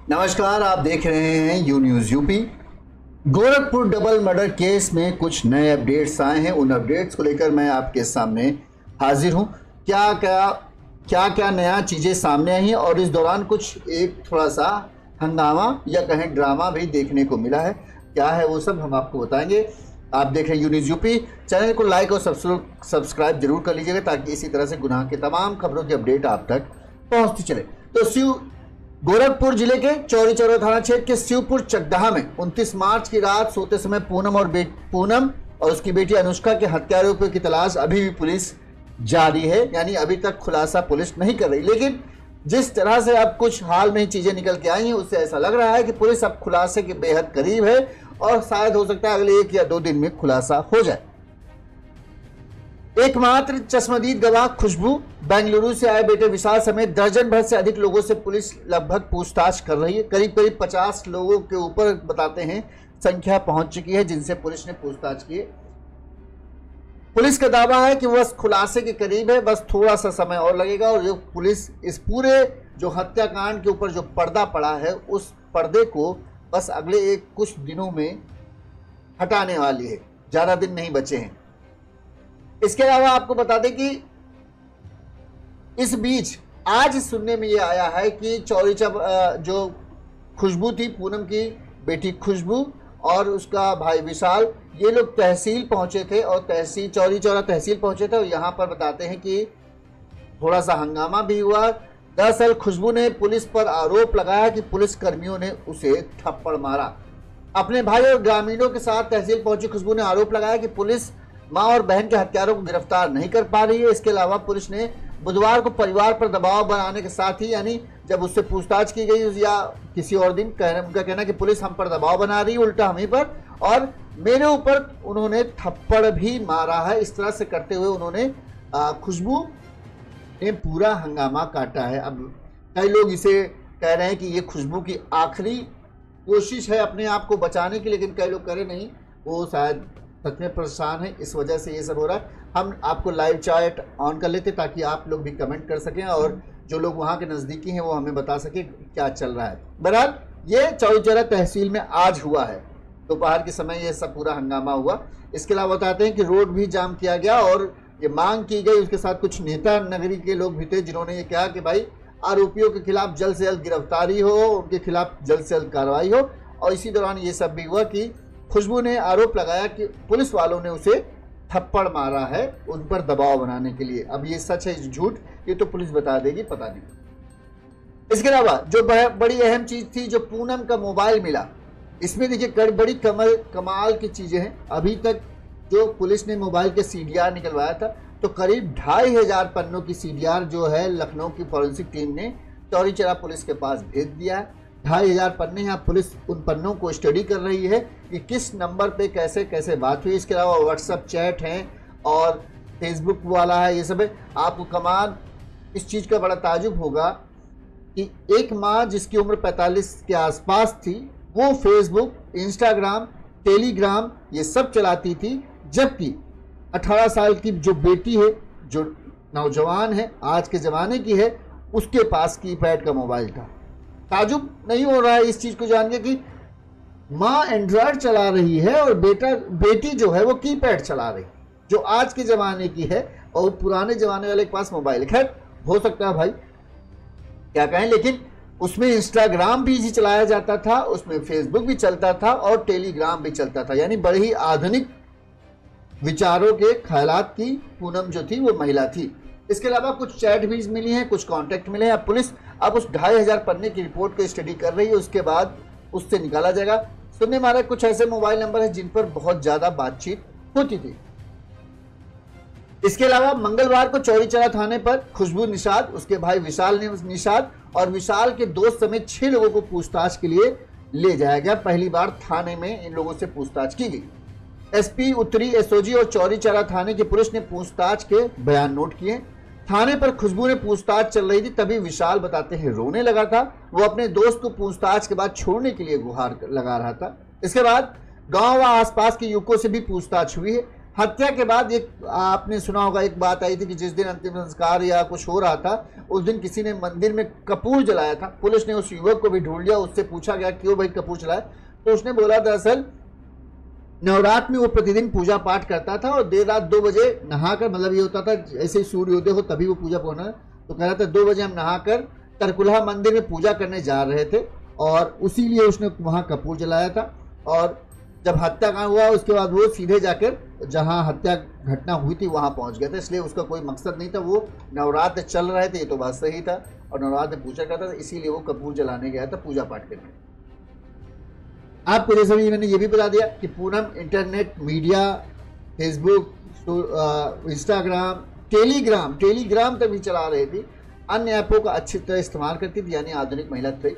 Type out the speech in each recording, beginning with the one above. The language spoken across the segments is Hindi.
नमस्कार, आप देख रहे हैं you news UP. Gorakhpur double murder case में कुछ नए अपडेट्स आए हैं। उन अपडेट्स को लेकर मैं आपके सामने हाजिर हूं। क्या क्या नया चीज़ें सामने आई हैं और इस दौरान कुछ एक थोड़ा सा हंगामा या कहें ड्रामा भी देखने को मिला है। क्या है वो सब हम आपको बताएंगे। आप देख रहे हैं यू न्यूज़ यूपी। चैनल को लाइक और सब्सक्राइब जरूर कर लीजिएगा ताकि इसी तरह से गुनाह के तमाम खबरों की अपडेट आप तक पहुँचती चले। तो गोरखपुर जिले के चौरी चौरा थाना क्षेत्र के शिवपुर चकदहा में 29 मार्च की रात सोते समय पूनम और उसकी बेटी अनुष्का के हत्यारोपियों की तलाश अभी भी पुलिस जारी है। यानी अभी तक खुलासा पुलिस नहीं कर रही, लेकिन जिस तरह से अब कुछ हाल में ही चीजें निकल के आई हैं उससे ऐसा लग रहा है कि पुलिस अब खुलासे के बेहद करीब है और शायद हो सकता है अगले 1 या 2 दिन में खुलासा हो जाए। एकमात्र चश्मदीद गवाह खुशबू, बेंगलुरु से आए बेटे विशाल समेत दर्जन भर से अधिक लोगों से पुलिस लगभग पूछताछ कर रही है। करीब 50 लोगों के ऊपर बताते हैं संख्या पहुंच चुकी है जिनसे पुलिस ने पूछताछ की है। पुलिस का दावा है कि बस खुलासे के करीब है, बस थोड़ा सा समय और लगेगा और जो पुलिस इस पूरे जो हत्याकांड के ऊपर जो पर्दा पड़ा है उस पर्दे को बस अगले कुछ दिनों में हटाने वाली है। ज्यादा दिन नहीं बचे हैं। इसके अलावा आपको बता दें कि इस बीच आज सुनने में ये आया है कि जो खुशबू थी, पूनम की बेटी खुशबू और उसका भाई विशाल, ये लोग तहसील पहुंचे थे और चौरी चौरा तहसील पहुंचे थे और यहाँ पर बताते हैं कि थोड़ा सा हंगामा भी हुआ। दरअसल खुशबू ने पुलिस पर आरोप लगाया कि पुलिस कर्मियों ने उसे थप्पड़ मारा। अपने भाई और ग्रामीणों के साथ तहसील पहुंची खुशबू ने आरोप लगाया कि पुलिस मां और बहन के हत्यारों को गिरफ्तार नहीं कर पा रही है। इसके अलावा पुलिस ने बुधवार को परिवार पर दबाव बनाने के साथ ही, यानी जब उससे पूछताछ की गई या किसी और दिन, उनका कहना कि पुलिस हम पर दबाव बना रही है, उल्टा हम ही पर, और मेरे ऊपर उन्होंने थप्पड़ भी मारा है। इस तरह से करते हुए उन्होंने खुशबू ने पूरा हंगामा काटा है। अब कई लोग इसे कह रहे हैं कि ये खुशबू की आखिरी कोशिश है अपने आप को बचाने की, लेकिन कई लोग कह रहे नहीं, वो शायद सच में परेशान है, इस वजह से ये सब हो रहा है। हम आपको लाइव चैट ऑन कर लेते ताकि आप लोग भी कमेंट कर सकें और जो लोग वहाँ के नज़दीकी हैं वो हमें बता सकें क्या चल रहा है। बहरहाल ये चौरी चौरा तहसील में आज हुआ है, दोपहर के समय ये सब पूरा हंगामा हुआ। इसके अलावा बताते हैं कि रोड भी जाम किया गया और ये मांग की गई। उसके साथ कुछ नेता नगरी के लोग भी थे जिन्होंने ये कहा कि भाई आरोपियों के खिलाफ जल्द से जल्द गिरफ्तारी हो, उनके खिलाफ जल्द से जल्द कार्रवाई हो। और इसी दौरान ये सब भी हुआ कि खुशबू ने आरोप लगाया कि पुलिस वालों ने उसे थप्पड़ मारा है उन पर दबाव बनाने के लिए। अब ये सच है झूठ ये तो पुलिस बता देगी, पता नहीं। इसके अलावा जो बड़ी अहम चीज थी, जो पूनम का मोबाइल मिला, इसमें देखिए बड़ी कमाल की चीजें हैं। अभी तक जो पुलिस ने मोबाइल के CDR निकलवाया था तो करीब 2500 पन्नों की CDR जो है लखनऊ की फॉरेंसिक टीम ने चौरी चौरा पुलिस के पास भेज दिया है। 2500 पन्ने। यहाँ पुलिस उन पन्नों को स्टडी कर रही है कि किस नंबर पे कैसे कैसे बात हुई। इसके अलावा व्हाट्सएप चैट हैं और फेसबुक वाला है, ये सब है। आपको कमाल इस चीज़ का बड़ा ताजुब होगा कि एक माँ जिसकी उम्र 45 के आसपास थी वो फेसबुक, इंस्टाग्राम, टेलीग्राम ये सब चलाती थी, जबकि 18 साल की जो बेटी है, जो नौजवान है, आज के ज़माने की है, उसके पास कीपैड का मोबाइल था। ताजुब नहीं हो रहा है इस चीज को जान के कि माँ एंड्रॉयड चला रही है और बेटी जो है वो कीपैड चला रही है, जो आज के जमाने की है और पुराने जमाने वाले के पास मोबाइल है। खैर हो सकता है भाई क्या कहें, लेकिन उसमें इंस्टाग्राम भी चलाया जाता था, उसमें फेसबुक भी चलता था और टेलीग्राम भी चलता था। यानी बड़े ही आधुनिक विचारों के ख्यालात की पूनम जो थी वो महिला थी। इसके अलावा कुछ चैट भी मिली हैं, कुछ कांटेक्ट मिले हैं। पुलिस अब उस 2500 पन्ने की रिपोर्ट को स्टडी कर रही है, उसके बाद उससे निकाला जाएगा। सुनने में आ रहा है कुछ ऐसे मोबाइल नंबर हैं जिन पर बहुत ज्यादा बातचीत होती थी। इसके अलावा मंगलवार को चौरी चौरा थाने पर खुशबू निषाद, उसके भाई विशाल निषाद और विशाल के दोस्त समेत 6 लोगों को पूछताछ के लिए ले जाया गया। पहली बार थाने में इन लोगों से पूछताछ की गई। SP उत्तरी SOG और चौरी चौरा थाने की पुलिस ने पूछताछ के बयान नोट किए। थाने पर खुशबू ने पूछताछ चल रही थी, तभी विशाल बताते हैं रोने लगा था। वो अपने दोस्त को पूछताछ के बाद छोड़ने के लिए गुहार लगा रहा था। इसके बाद गांव व आसपास के युवकों से भी पूछताछ हुई है। हत्या के बाद एक आपने सुना होगा, एक बात आई थी कि जिस दिन अंतिम संस्कार या कुछ हो रहा था उस दिन किसी ने मंदिर में कपूर जलाया था। पुलिस ने उस युवक को भी ढूंढ लिया, उससे पूछा गया क्यों भाई कपूर जलाया, तो उसने बोला दरअसल नवरात्र में वो प्रतिदिन पूजा पाठ करता था और देर रात 2 बजे नहाकर, मतलब ये होता था ऐसे ही सूर्योदय हो तभी वो पूजा पहुंचना, तो कह रहा था 2 बजे हम नहाकर तरकुलहा मंदिर में पूजा करने जा रहे थे और उसी लिए उसने वहां कपूर जलाया था। और जब हत्याकांड हुआ उसके बाद वो सीधे जाकर जहां हत्या घटना हुई थी वहां पहुंच गया था, इसलिए उसका कोई मकसद नहीं था। वो नवरात्र चल रहे थे, ये तो बात सही था, और नवरात्र में पूजा करता था, इसीलिए वो कपूर जलाने गया था पूजा पाठ करने। आपको जैसे भी मैंने ये भी बता दिया कि Poonam internet media, Facebook, Instagram, Telegram तक भी चला रही थी, अन्य ऐपों का अच्छी तरह इस्तेमाल करती थी, यानी आधुनिक महिला थी।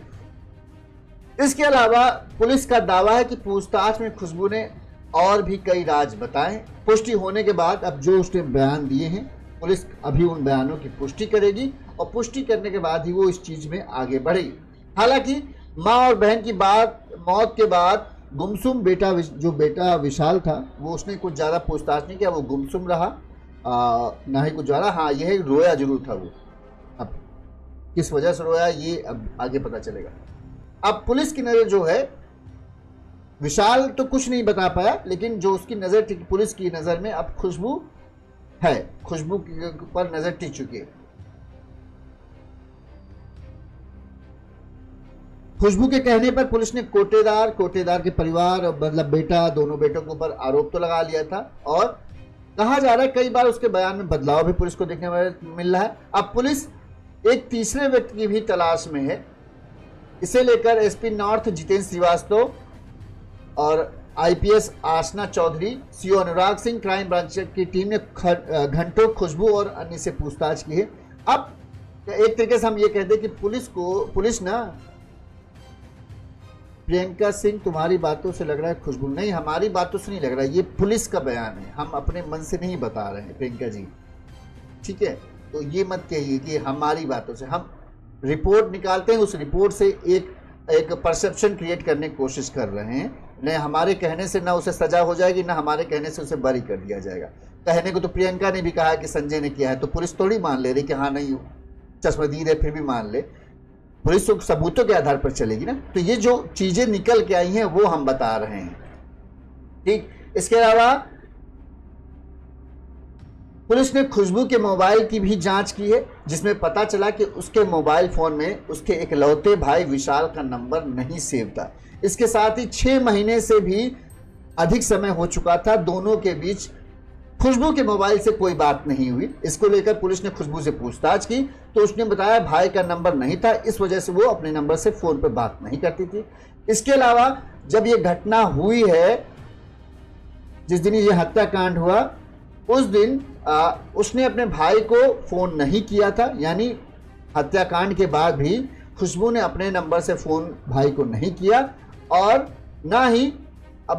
इसके अलावा पुलिस का दावा है कि पूछताछ में खुशबू ने और भी कई राज बताए। पुष्टि होने के बाद अब जो उसने बयान दिए हैं, पुलिस अभी उन बयानों की पुष्टि करेगी और पुष्टि करने के बाद ही वो इस चीज में आगे बढ़ेगी। हालांकि माँ और बहन की मौत के बाद गुमसुम जो बेटा विशाल था, वो उसने कुछ ज़्यादा पूछताछ नहीं किया, वो गुमसुम रहा, ना ही कुछ ज़्यादा। हाँ, यह रोया जरूर था वो, अब किस वजह से रोया ये अब आगे पता चलेगा। अब पुलिस की नज़र जो है, विशाल तो कुछ नहीं बता पाया, लेकिन जो उसकी नज़र टिकी पुलिस की नज़र में अब खुशबू है, खुशबू पर नज़र टिक चुकी है। खुशबू के कहने पर पुलिस ने कोटेदार के परिवार, मतलब बेटा, दोनों बेटों के ऊपर आरोप तो लगा लिया था और कहा जा रहा है कई बार उसके बयान में बदलाव भी पुलिस को देखने में मिल रहा है। अब पुलिस एक तीसरे व्यक्ति की भी तलाश में है। इसे लेकर एसपी नॉर्थ जितेंद्र श्रीवास्तव और आईपीएस आसना Chaudhary, CO Anurag Singh, crime branch की टीम ने घंटों खुशबू और अन्य से पूछताछ की है। अब एक तरीके से हम ये कहते हैं कि पुलिस ना, प्रियंका सिंह तुम्हारी बातों से लग रहा है खुशबू, नहीं हमारी बातों से नहीं लग रहा है, ये पुलिस का बयान है, हम अपने मन से नहीं बता रहे हैं प्रियंका जी, ठीक है। तो ये मत कहिए कि हमारी बातों से, हम रिपोर्ट निकालते हैं, उस रिपोर्ट से एक परसेप्शन क्रिएट करने की कोशिश कर रहे हैं। न हमारे कहने से ना उसे सजा हो जाएगी, ना हमारे कहने से उसे बरी कर दिया जाएगा। कहने को तो प्रियंका ने भी कहा कि संजय ने किया है, तो पुलिस थोड़ी मान ले रही कि हाँ नहीं चश्मदीद है फिर भी मान ले, पुलिस तो सबूतों के आधार पर चलेगी ना। तो ये जो चीजें निकल के आई हैं वो हम बता रहे हैं, ठीक। इसके अलावा पुलिस ने खुशबू के मोबाइल की भी जांच की है, जिसमें पता चला कि उसके मोबाइल फोन में उसके इकलौते भाई विशाल का नंबर नहीं सेव था। इसके साथ ही 6 महीने से भी अधिक समय हो चुका था दोनों के बीच खुशबू के मोबाइल से कोई बात नहीं हुई। इसको लेकर पुलिस ने खुशबू से पूछताछ की तो उसने बताया भाई का नंबर नहीं था, इस वजह से वो अपने नंबर से फोन पर बात नहीं करती थी। इसके अलावा जब ये घटना हुई है, जिस दिन ये हत्याकांड हुआ उस दिन उसने अपने भाई को फोन नहीं किया था, यानी हत्याकांड के बाद भी खुशबू ने अपने नंबर से फोन भाई को नहीं किया और ना ही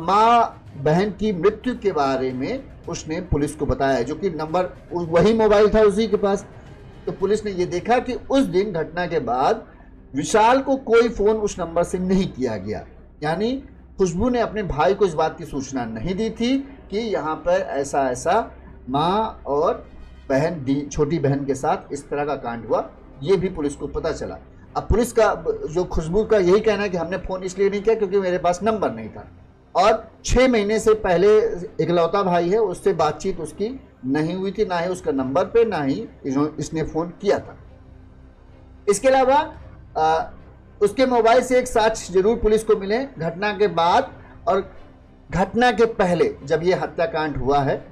माँ बहन की मृत्यु के बारे में उसने पुलिस को बताया, जो कि नंबर वही मोबाइल था उसी के पास। तो पुलिस ने ये देखा कि उस दिन घटना के बाद विशाल को कोई फोन उस नंबर से नहीं किया गया, यानी खुशबू ने अपने भाई को इस बात की सूचना नहीं दी थी कि यहाँ पर ऐसा ऐसा माँ और बहन, छोटी बहन के साथ इस तरह का कांड हुआ, ये भी पुलिस को पता चला। अब पुलिस का जो खुशबू का यही कहना है कि हमने फोन इसलिए नहीं किया क्योंकि मेरे पास नंबर नहीं था और 6 महीने से पहले इकलौता भाई है उससे बातचीत उसकी नहीं हुई थी, ना ही उसका नंबर पे, ना ही इसने फोन किया था। इसके अलावा उसके मोबाइल से एक साक्ष्य जरूर पुलिस को मिले घटना के बाद और घटना के पहले, जब ये हत्याकांड हुआ है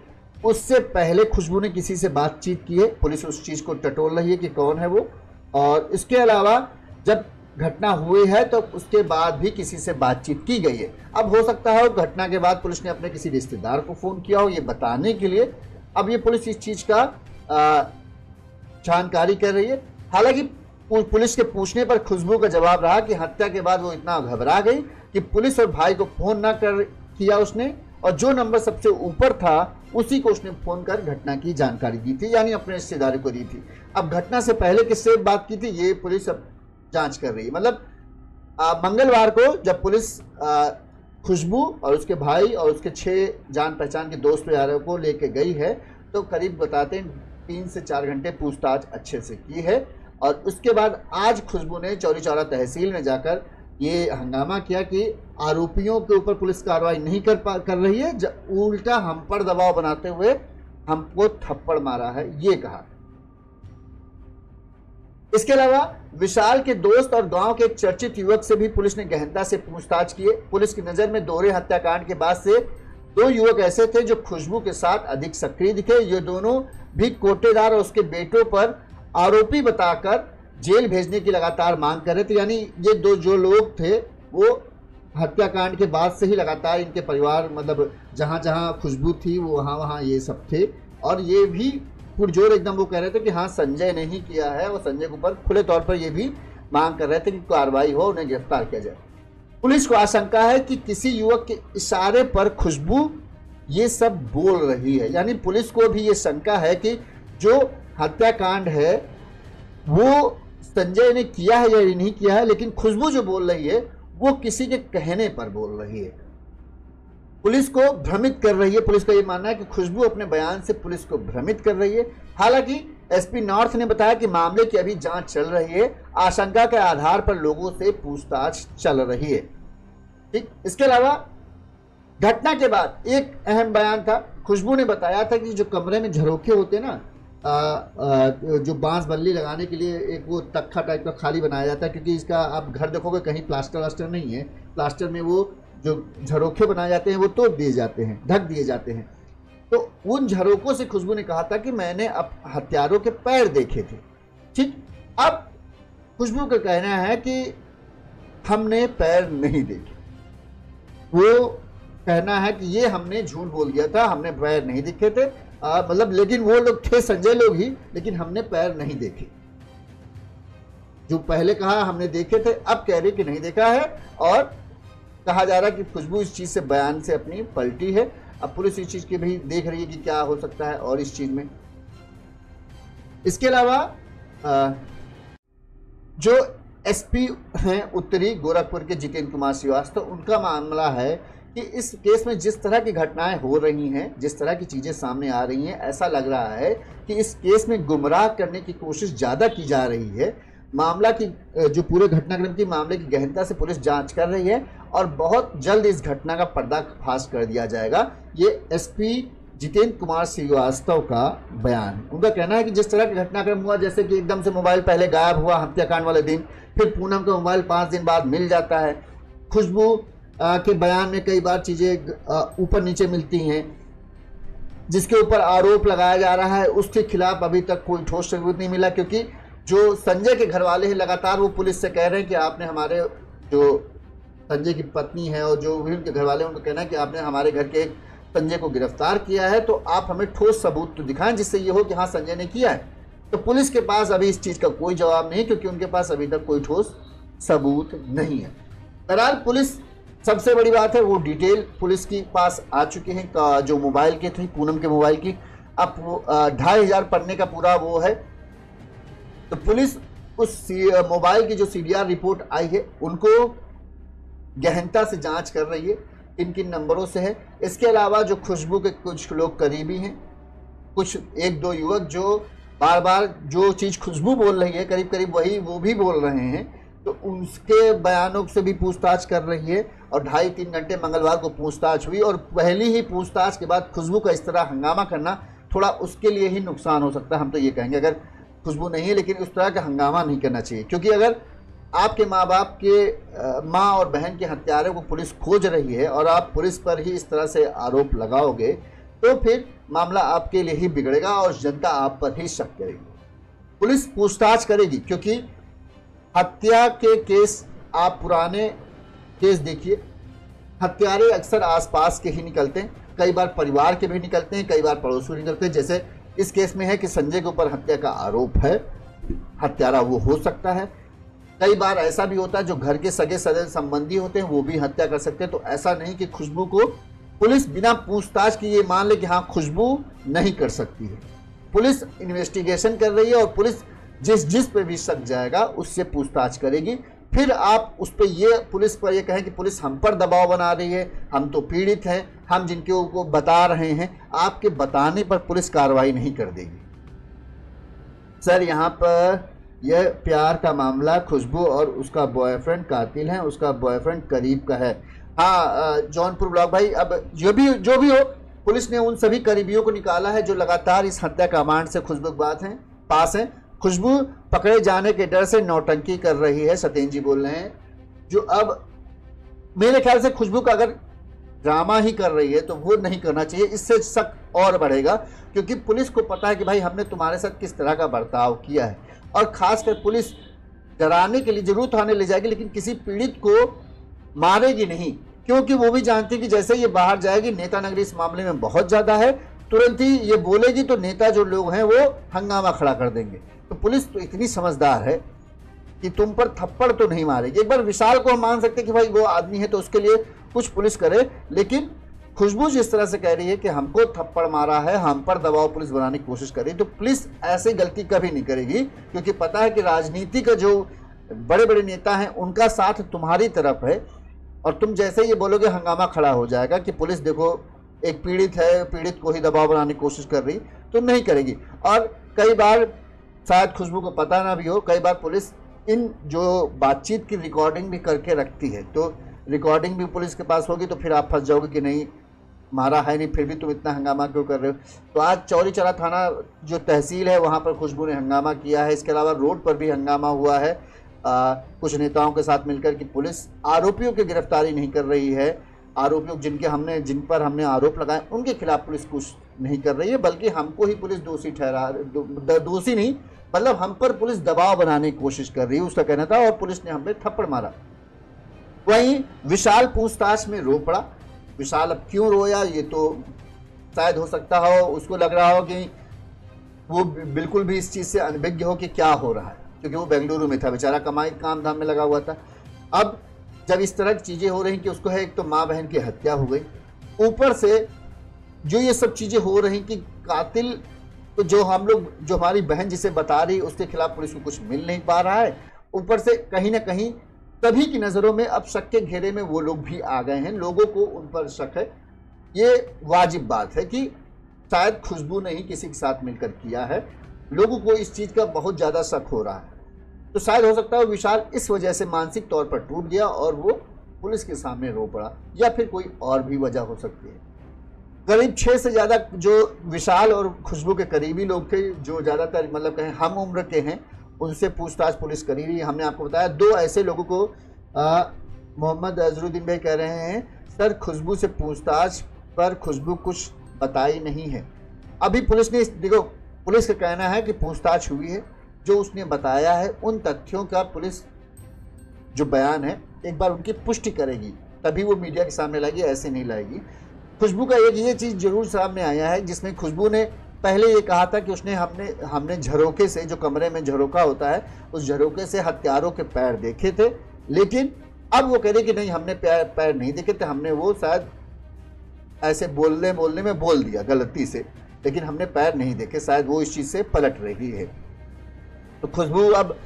उससे पहले खुशबू ने किसी से बातचीत की है। पुलिस उस चीज को टटोल रही है कि कौन है वो, और इसके अलावा जब घटना हुई है तो उसके बाद भी किसी से बातचीत की गई है। अब हो सकता है घटना के बाद पुलिस ने अपने किसी रिश्तेदार को फोन किया हो ये बताने के लिए। अब ये पुलिस इस चीज का जानकारी कर रही है। हालांकि पुलिस के पूछने पर खुशबू का जवाब रहा कि हत्या के बाद वो इतना घबरा गई कि पुलिस और भाई को फोन ना किया उसने, और जो नंबर सबसे ऊपर था उसी को उसने फोन कर घटना की जानकारी दी थी, यानी अपने रिश्तेदारी को दी थी। अब घटना से पहले किससे बात की थी ये पुलिस अब जांच कर रही है। मतलब मंगलवार को जब पुलिस खुशबू और उसके भाई और उसके 6 जान पहचान के दोस्त यारों को लेके गई है। तो करीब बताते हैं 3 से 4 घंटे पूछताछ अच्छे से की है और उसके बाद आज खुशबू ने चौरी चौरा तहसील में जाकर ये हंगामा किया कि आरोपियों के ऊपर पुलिस कार्रवाई नहीं कर रही है, उल्टा हम पर दबाव बनाते हुए हमको थप्पड़ मारा है, ये कहा। इसके अलावा विशाल के दोस्त और गांव के एक चर्चित युवक से भी पुलिस ने गहनता से पूछताछ की है। पुलिस की नजर में दोहरे हत्याकांड के बाद से 2 युवक ऐसे थे जो खुशबू के साथ अधिक सक्रिय दिखे। ये दोनों भी कोटेदार और उसके बेटों पर आरोपी बताकर जेल भेजने की लगातार मांग कर रहे थे। यानी ये 2 जो लोग थे वो हत्याकांड के बाद से ही लगातार इनके परिवार, मतलब जहां जहां खुशबू थी वो वहां वहां ये सब थे और ये भी पुरजोर एकदम वो कह रहे थे कि हाँ संजय ने ही किया है और संजय के ऊपर खुले तौर पर ये भी मांग कर रहे थे कि कार्रवाई हो, उन्हें गिरफ्तार किया जाए। पुलिस को आशंका है कि किसी युवक के इशारे पर खुशबू ये सब बोल रही है। यानी पुलिस को भी ये शंका है कि जो हत्याकांड है वो संजय ने किया है या नहीं किया है, लेकिन खुशबू जो बोल रही है वो किसी के कहने पर बोल रही है, पुलिस को भ्रमित कर रही है। पुलिस का ये मानना है कि खुशबू अपने बयान से पुलिस को भ्रमित कर रही है। हालांकि एसपी नॉर्थ ने बताया कि मामले की अभी जांच चल रही है, आशंका के आधार पर लोगों से पूछताछ चल रही है। ठीक, इसके अलावा घटना के बाद एक अहम बयान था। खुशबू ने बताया था कि जो कमरे में झरोखे होते ना, जो बांस बल्ली लगाने के लिए एक वो तख्ता टाइप का खाली बनाया जाता है, क्योंकि इसका आप घर देखोगे कहीं प्लास्टर वास्टर नहीं है, प्लास्टर में वो जो झरोखे बनाए जाते हैं वो तोड़ दिए जाते हैं, ढक दिए जाते हैं। तो उन झरोकों से खुशबू ने कहा था कि मैंने अब हत्यारों के पैर देखे थे। ठीक, अब खुशबू का कहना है कि हमने पैर नहीं देखे, वो कहना है कि ये हमने झूठ बोल दिया था, हमने पैर नहीं देखे थे, मतलब लेकिन वो लोग थे संजय लोग ही, लेकिन हमने पैर नहीं देखे। जो पहले कहा हमने देखे थे, अब कह रहे कि नहीं देखा है और कहा जा रहा है कि खुशबू इस चीज से बयान से अपनी पलटी है। अब पुलिस इस चीज की भी देख रही है कि क्या हो सकता है और इस चीज में। इसके अलावा जो एसपी हैं उत्तरी गोरखपुर के जितेंद्र कुमार श्रीवास्तव, उनका मामला है कि इस केस में जिस तरह की घटनाएं हो रही हैं, जिस तरह की चीजें सामने आ रही हैं, ऐसा लग रहा है कि इस केस में गुमराह करने की कोशिश ज्यादा की जा रही है। मामला की जो पूरे घटनाक्रम की मामले की गहनता से पुलिस जांच कर रही है और बहुत जल्द इस घटना का पर्दाफाश कर दिया जाएगा। ये एसपी जितेंद्र कुमार श्रीवास्तव का बयान। उनका कहना है कि जिस तरह का घटनाक्रम हुआ, जैसे कि एकदम से मोबाइल पहले गायब हुआ हत्याकांड वाले दिन, फिर पूनम का मोबाइल 5 दिन बाद मिल जाता है, खुशबू के बयान में कई बार चीज़ें ऊपर नीचे मिलती हैं, जिसके ऊपर आरोप लगाया जा रहा है उसके खिलाफ अभी तक कोई ठोस सबूत नहीं मिला। क्योंकि जो संजय के घर वाले हैं लगातार वो पुलिस से कह रहे हैं कि आपने हमारे, जो संजय की पत्नी है और जो भी उनके घर वाले हैं, उनका कहना है कि आपने हमारे घर के संजय को गिरफ्तार किया है, तो आप हमें ठोस सबूत तो दिखाएं जिससे ये हो कि हाँ संजय ने किया है। तो पुलिस के पास अभी इस चीज़ का कोई जवाब नहीं, क्योंकि उनके पास अभी तक कोई ठोस सबूत नहीं है। बहरहाल पुलिस, सबसे बड़ी बात है वो डिटेल पुलिस के पास आ चुके हैं। जो मोबाइल के थी पूनम के मोबाइल की, अब 2500 पन्ने का पूरा वो है। तो पुलिस उस मोबाइल की जो CDR रिपोर्ट आई है उनको गहनता से जांच कर रही है, किन किन नंबरों से है। इसके अलावा जो खुशबू के कुछ लोग करीबी हैं, कुछ 1-2 युवक जो बार बार जो चीज़ खुशबू बोल रही है करीब करीब वही वो भी बोल रहे हैं, तो उसके बयानों से भी पूछताछ कर रही है। और 2.5-3 घंटे मंगलवार को पूछताछ हुई और पहली ही पूछताछ के बाद खुशबू का इस तरह हंगामा करना थोड़ा उसके लिए ही नुकसान हो सकता है। हम तो ये कहेंगे, अगर खुशबू नहीं है लेकिन उस तरह का हंगामा नहीं करना चाहिए, क्योंकि अगर आपके माँ बाप के माँ और बहन के हत्यारों को पुलिस खोज रही है और आप पुलिस पर ही इस तरह से आरोप लगाओगे तो फिर मामला आपके लिए ही बिगड़ेगा और जनता आप पर ही शक करेगी। पुलिस पूछताछ करेगी, क्योंकि हत्या के केस, आप पुराने केस देखिए, हत्यारे अक्सर आसपास के ही निकलते हैं, कई बार परिवार के भी निकलते हैं, कई बार पड़ोसी निकलते हैं। जैसे इस केस में है कि संजय के ऊपर हत्या का आरोप है, हत्यारा वो हो सकता है। कई बार ऐसा भी होता है जो घर के सगे संबंधी होते हैं वो भी हत्या कर सकते हैं। तो ऐसा नहीं कि खुशबू को पुलिस बिना पूछताछ की ये मान ले कि हाँ खुशबू नहीं कर सकती है। पुलिस इन्वेस्टिगेशन कर रही है और पुलिस जिस पे भी शक जाएगा उससे पूछताछ करेगी। फिर आप उस पर ये पुलिस पर ये कहें कि पुलिस हम पर दबाव बना रही है, हम तो पीड़ित हैं, हम जिनके को बता रहे हैं, आपके बताने पर पुलिस कार्रवाई नहीं कर देगी। सर यहाँ पर यह प्यार का मामला खुशबू और उसका बॉयफ्रेंड कातिल है, उसका बॉयफ्रेंड करीब का है। हाँ जौनपुर ब्लॉक भाई, अब जो भी हो पुलिस ने उन सभी करीबियों को निकाला है जो लगातार इस हत्या कांड से खुशबू के पास हैं। खुशबू पकड़े जाने के डर से नौटंकी कर रही है, सत्येंद्र जी बोल रहे हैं। जो अब मेरे ख्याल से खुशबू का अगर ड्रामा ही कर रही है तो वो नहीं करना चाहिए, इससे शक और बढ़ेगा, क्योंकि पुलिस को पता है कि भाई हमने तुम्हारे साथ किस तरह का बर्ताव किया है। और खासकर पुलिस डराने के लिए जरूर थाने ले जाएगी, लेकिन किसी पीड़ित को मारेगी नहीं, क्योंकि वो भी जानती है कि जैसे ये बाहर जाएगी, नेता नगरी इस मामले में बहुत ज़्यादा है, तुरंत ही ये बोलेगी तो नेता जो लोग हैं वो हंगामा खड़ा कर देंगे। तो पुलिस तो इतनी समझदार है कि तुम पर थप्पड़ तो नहीं मारेगी। एक बार विशाल को हम मान सकते कि भाई वो आदमी है तो उसके लिए कुछ पुलिस करे, लेकिन खुशबू जिस तरह से कह रही है कि हमको थप्पड़ मारा है, हम पर दबाव पुलिस बनाने की कोशिश कर रही है, तो पुलिस ऐसी गलती कभी नहीं करेगी, क्योंकि पता है कि राजनीति का जो बड़े बड़े नेता हैं उनका साथ तुम्हारी तरफ है, और तुम जैसे ये बोलोगे हंगामा खड़ा हो जाएगा कि पुलिस देखो एक पीड़ित है, पीड़ित को ही दबाव बनाने की कोशिश कर रही, तो नहीं करेगी। और कई बार शायद खुशबू को पता ना भी हो, कई बार पुलिस इन जो बातचीत की रिकॉर्डिंग भी करके रखती है, तो रिकॉर्डिंग भी पुलिस के पास होगी तो फिर आप फंस जाओगे कि नहीं मारा है नहीं, फिर भी तुम इतना हंगामा क्यों कर रहे हो। तो आज चौरी चौरा थाना जो तहसील है वहाँ पर खुशबू ने हंगामा किया है। इसके अलावा रोड पर भी हंगामा हुआ है, कुछ नेताओं के साथ मिलकर कि पुलिस आरोपियों की गिरफ्तारी नहीं कर रही है, आरोपियों जिन पर हमने आरोप लगाए उनके खिलाफ पुलिस कुछ नहीं कर रही है, बल्कि हमको ही पुलिस दोषी ठहरा, दोषी नहीं मतलब हम पर पुलिस दबाव बनाने की कोशिश कर रही है, उसका कहना था, और पुलिस ने हम पे थप्पड़ मारा। वहीं विशाल पूछताछ में रो पड़ा। विशाल अब क्यों रोया ये तो शायद हो सकता हो उसको लग रहा हो कि वो बिल्कुल भी इस चीज़ से अनभिज्ञ हो कि क्या हो रहा है, क्योंकि वो बेंगलुरु में था, बेचारा कमाई काम धाम में लगा हुआ था। अब जब इस तरह की चीज़ें हो रही कि उसको है एक तो माँ बहन की हत्या हो गई, ऊपर से जो ये सब चीज़ें हो रही कि कातिल तो जो हमारी बहन जिसे बता रही उसके खिलाफ पुलिस को कुछ मिल नहीं पा रहा है, ऊपर से कहीं ना कहीं सभी की नज़रों में अब शक के घेरे में वो लोग भी आ गए हैं, लोगों को उन पर शक है। ये वाजिब बात है कि शायद खुशबू ने ही किसी के साथ मिलकर किया है, लोगों को इस चीज़ का बहुत ज़्यादा शक हो रहा है। तो शायद हो सकता है विशाल इस वजह से मानसिक तौर पर टूट गया और वो पुलिस के सामने रो पड़ा, या फिर कोई और भी वजह हो सकती है। करीब 6 से ज़्यादा जो विशाल और खुशबू के करीबी लोग थे, जो ज़्यादातर मतलब कहें हम उम्र के हैं, उनसे पूछताछ पुलिस करी रही है। हमने आपको बताया 2 ऐसे लोगों को मोहम्मद अजरुद्दीन भाई कह रहे हैं सर खुशबू से पूछताछ पर खुशबू कुछ बताई नहीं है। अभी पुलिस ने देखो, पुलिस का कहना है कि पूछताछ हुई है, जो उसने बताया है उन तथ्यों का पुलिस जो बयान है एक बार उनकी पुष्टि करेगी, तभी वो मीडिया के सामने लाएगी, ऐसे नहीं लाएगी। खुशबू का एक ये चीज़ जरूर सामने आया है जिसमें खुशबू ने पहले ये कहा था कि हमने झरोके से, जो कमरे में झरोका होता है, उस झरोके से हत्यारों के पैर देखे थे, लेकिन अब वो कह रही कि नहीं हमने पैर नहीं देखे थे, हमने वो शायद ऐसे बोलने में बोल दिया गलती से, लेकिन हमने पैर नहीं देखे, शायद वो इस चीज़ से पलट रही है। तो खुशबू अब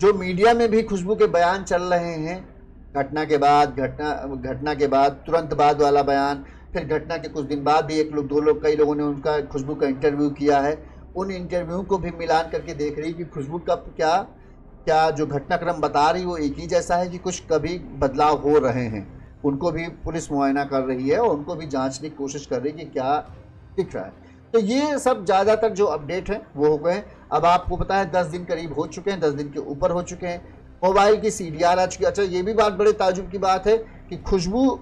जो मीडिया में भी खुशबू के बयान चल रहे हैं, घटना के बाद तुरंत बाद वाला बयान, फिर घटना के कुछ दिन बाद भी कई लोगों ने उनका खुशबू का इंटरव्यू किया है, उन इंटरव्यू को भी मिलान करके देख रही कि खुशबू का क्या जो घटनाक्रम बता रही वो एक ही जैसा है कि कुछ कभी बदलाव हो रहे हैं। उनको भी पुलिस मुआयना कर रही है और उनको भी जांचने की कोशिश कर रही है कि क्या दिख रहा है। तो ये सब ज़्यादातर जो अपडेट हैं वो हो गए। अब आपको पता है 10 दिन करीब हो चुके हैं, 10 दिन के ऊपर हो चुके हैं, मोबाइल की CDR आ चुकी है। अच्छा ये भी बात बड़े ताजुब की बात है कि खुशबू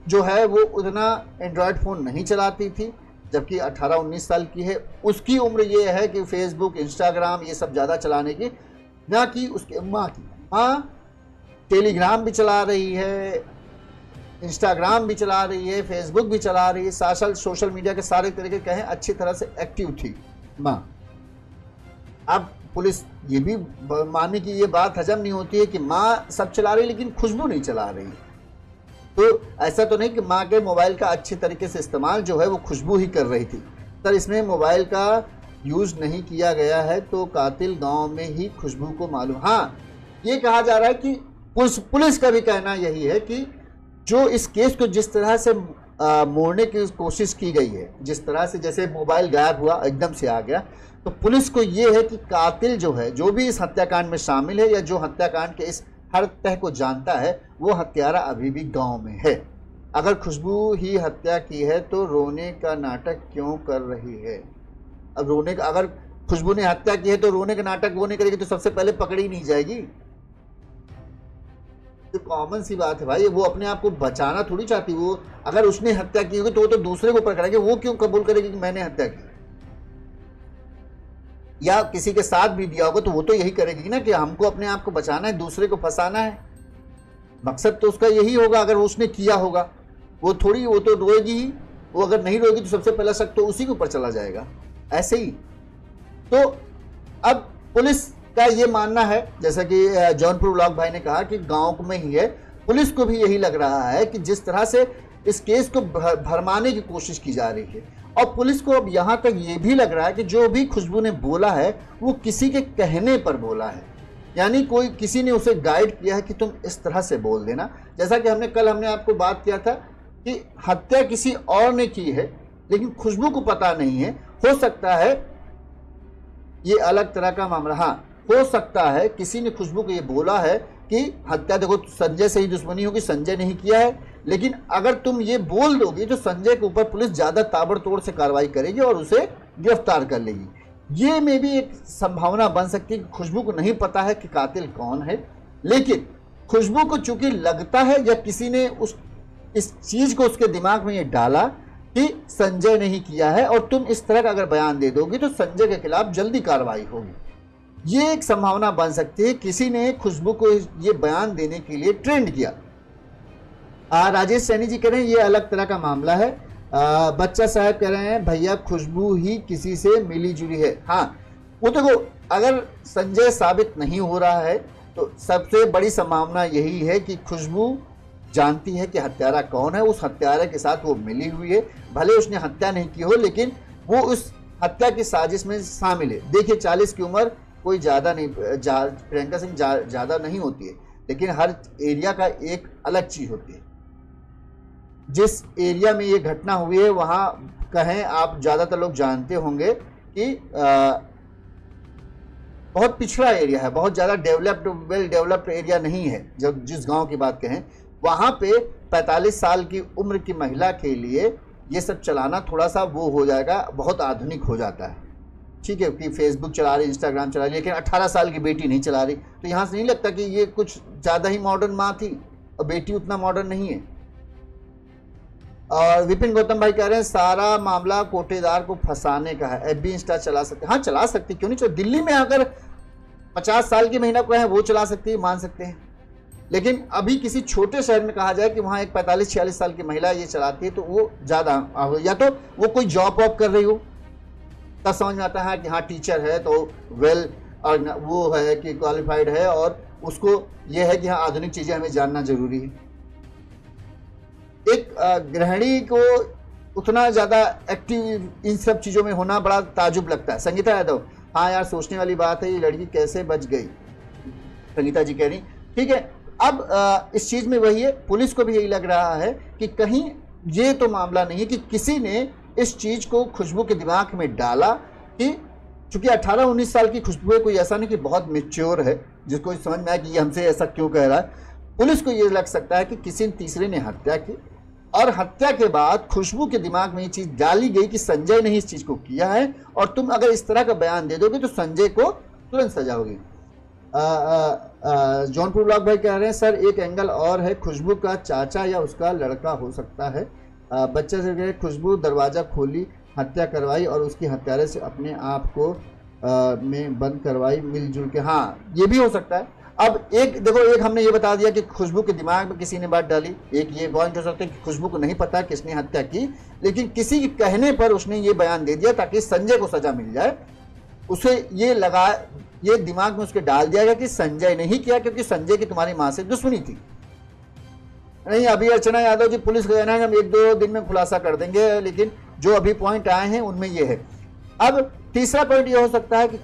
जो है वो उतना एंड्रॉयड फ़ोन नहीं चलाती थी, जबकि 18-19 साल की है। उसकी उम्र ये है कि फेसबुक, इंस्टाग्राम ये सब ज़्यादा चलाने की, ना कि उसके माँ की। माँ टेलीग्राम भी चला रही है, इंस्टाग्राम भी चला रही है, फेसबुक भी चला रही है, सोशल मीडिया के सारे तरीके कहें अच्छी तरह से एक्टिव थी माँ। अब पुलिस ये भी मानने की ये बात हजम नहीं होती है कि माँ सब चला रही लेकिन खुशबू नहीं चला रही। तो ऐसा तो नहीं कि माँ के मोबाइल का अच्छे तरीके से इस्तेमाल जो है वो खुशबू ही कर रही थी। सर इसमें मोबाइल का यूज़ नहीं किया गया है तो कातिल गांव में ही खुशबू को मालूम। हाँ ये कहा जा रहा है कि पुलिस का भी कहना यही है कि जो इस केस को जिस तरह से मोड़ने की कोशिश की गई है, जिस तरह से जैसे मोबाइल गायब हुआ एकदम से आ गया, तो पुलिस को ये है कि कातिल जो है, जो भी इस हत्याकांड में शामिल है या जो हत्याकांड के इस हर तह को जानता है, वो हत्यारा अभी भी गांव में है। अगर खुशबू ही हत्या की है तो रोने का नाटक क्यों कर रही है? अब रोने का, अगर खुशबू ने हत्या की है तो रोने का नाटक वो नहीं करेगी तो सबसे पहले पकड़ी नहीं जाएगी। तो कॉमन सी बात है भाई, वो अपने आप को बचाना थोड़ी चाहती। वो अगर उसने हत्या की होगी तो वो तो दूसरे को पकड़ेगी, वो क्यों कबूल करेगी कि मैंने हत्या की? या किसी के साथ भी दिया होगा तो वो तो यही करेगी ना कि हमको अपने आप को बचाना है, दूसरे को फंसाना है। मकसद तो उसका यही होगा अगर उसने किया होगा। वो तो रोएगी ही। वो अगर नहीं रोएगी तो सबसे पहला शक तो उसी के ऊपर चला जाएगा। ऐसे ही तो अब पुलिस का ये मानना है, जैसा कि जौनपुर ब्लॉक भाई ने कहा कि गांव में ही है। पुलिस को भी यही लग रहा है कि जिस तरह से इस केस को भरमाने की कोशिश की जा रही है, और पुलिस को अब यहां तक ये भी लग रहा है कि जो भी खुशबू ने बोला है वो किसी के कहने पर बोला है, यानी किसी ने उसे गाइड किया है कि तुम इस तरह से बोल देना। जैसा कि कल हमने आपको बात किया था कि हत्या किसी और ने की है लेकिन खुशबू को पता नहीं है। हो सकता है ये अलग तरह का मामला, हाँ हो सकता है किसी ने खुशबू को ये बोला है कि हत्या देखो संजय से ही दुश्मनी होगी, संजय नहीं किया है, लेकिन अगर तुम ये बोल दोगी तो संजय के ऊपर पुलिस ज्यादा ताबड़तोड़ से कार्रवाई करेगी और उसे गिरफ्तार कर लेगी। ये में भी एक संभावना बन सकती है कि खुशबू को नहीं पता है कि कातिल कौन है, लेकिन खुशबू को चूंकि लगता है या किसी ने इस चीज को उसके दिमाग में ये डाला कि संजय नहीं किया है और तुम इस तरह का अगर बयान दे दोगी तो संजय के खिलाफ जल्दी कार्रवाई होगी। ये एक संभावना बन सकती है किसी ने खुशबू को ये बयान देने के लिए ट्रेंड किया। राजेश सैनी जी कह रहे हैं ये अलग तरह का मामला है। बच्चा साहब कह रहे हैं भैया खुशबू ही किसी से मिली जुली है। हाँ वो देखो, अगर संजय साबित नहीं हो रहा है तो सबसे बड़ी संभावना यही है कि खुशबू जानती है कि हत्यारा कौन है, उस हत्यारे के साथ वो मिली हुई है। भले उसने हत्या नहीं की हो लेकिन वो उस हत्या की साजिश में शामिल है। देखिए 40 की उम्र कोई ज़्यादा नहीं, प्रियंका सिंह ज़्यादा नहीं होती है, लेकिन हर एरिया का एक अलग चीज़ होती है। जिस एरिया में ये घटना हुई है वहाँ कहें आप, ज़्यादातर लोग जानते होंगे कि बहुत पिछड़ा एरिया है, बहुत ज़्यादा वेल डेवलप्ड एरिया नहीं है। जब जिस गांव की बात कहें वहाँ पे 45 साल की उम्र की महिला के लिए ये सब चलाना थोड़ा सा वो हो जाएगा, बहुत आधुनिक हो जाता है। ठीक है कि फेसबुक चला रही, इंस्टाग्राम चला रही, लेकिन 18 साल की बेटी नहीं चला रही, तो यहाँ से नहीं लगता कि ये कुछ ज़्यादा ही मॉडर्न माँ थी और बेटी उतना मॉडर्न नहीं है। और विपिन गौतम भाई कह रहे हैं सारा मामला कोटेदार को फंसाने का है, एफबी इंस्टा चला सकते, हाँ चला सकती, क्यों नहीं चला। दिल्ली में अगर 50 साल की महिला को है वो चला सकती है, मान सकते हैं, लेकिन अभी किसी छोटे शहर में कहा जाए कि वहाँ एक 45-46 साल की महिला ये चलाती है तो वो ज़्यादा, या तो वो कोई जॉब वॉब कर रही हो तब समझ में आता है कि हाँ टीचर है तो वेल और वो है कि क्वालिफाइड है और उसको ये है कि हाँ आधुनिक चीज़ें हमें जानना जरूरी है। एक गृहिणी को उतना ज़्यादा एक्टिव इन सब चीज़ों में होना बड़ा ताजुब लगता है। संगीता यादव, हाँ यार सोचने वाली बात है, ये लड़की कैसे बच गई, संगीता जी कह रही। ठीक है, अब इस चीज़ में वही है, पुलिस को भी यही लग रहा है कि कहीं ये तो मामला नहीं है कि किसी ने इस चीज़ को खुशबू के दिमाग में डाला कि चूंकि 18-19 साल की खुशबू है, कोई ऐसा नहीं कि बहुत मैच्योर है जिसको समझ में आए कि ये हमसे ऐसा क्यों कह रहा है। पुलिस को ये लग सकता है कि किसी तीसरे ने हत्या की और हत्या के बाद खुशबू के दिमाग में ये चीज़ डाली गई कि संजय ने इस चीज़ को किया है और तुम अगर इस तरह का बयान दे दोगे तो संजय को तुरंत सजा होगी। जौनपुर ब्लॉक भाई कह रहे हैं सर एक एंगल और है, खुशबू का चाचा या उसका लड़का हो सकता है। बच्चे से कहे खुशबू दरवाज़ा खोली, हत्या करवाई और उसकी हत्यारे से अपने आप को में बंद करवाई मिलजुल के। हाँ ये भी हो सकता है। अब एक देखो, एक हमने ये बता दिया कि खुशबू के दिमाग में किसी ने बात डाली, एक ये पॉइंट हो सकता है कि खुशबू को नहीं पता किसने हत्या की, लेकिन किसी के कहने पर उसने ये बयान दे दिया ताकि संजय को सजा मिल जाए। उसे ये दिमाग में उसके डाल दिया गया कि संजय नहीं किया क्योंकि संजय की तुम्हारी माँ से दुश्मनी थी। नहीं, अभी अर्चना यादव जी पुलिस का कहना है हम 1-2 दिन में खुलासा कर देंगे, लेकिन जो अभी पॉइंट आए हैं उनमें ये है। अब तीसरा पॉइंट ये हो सकता है कि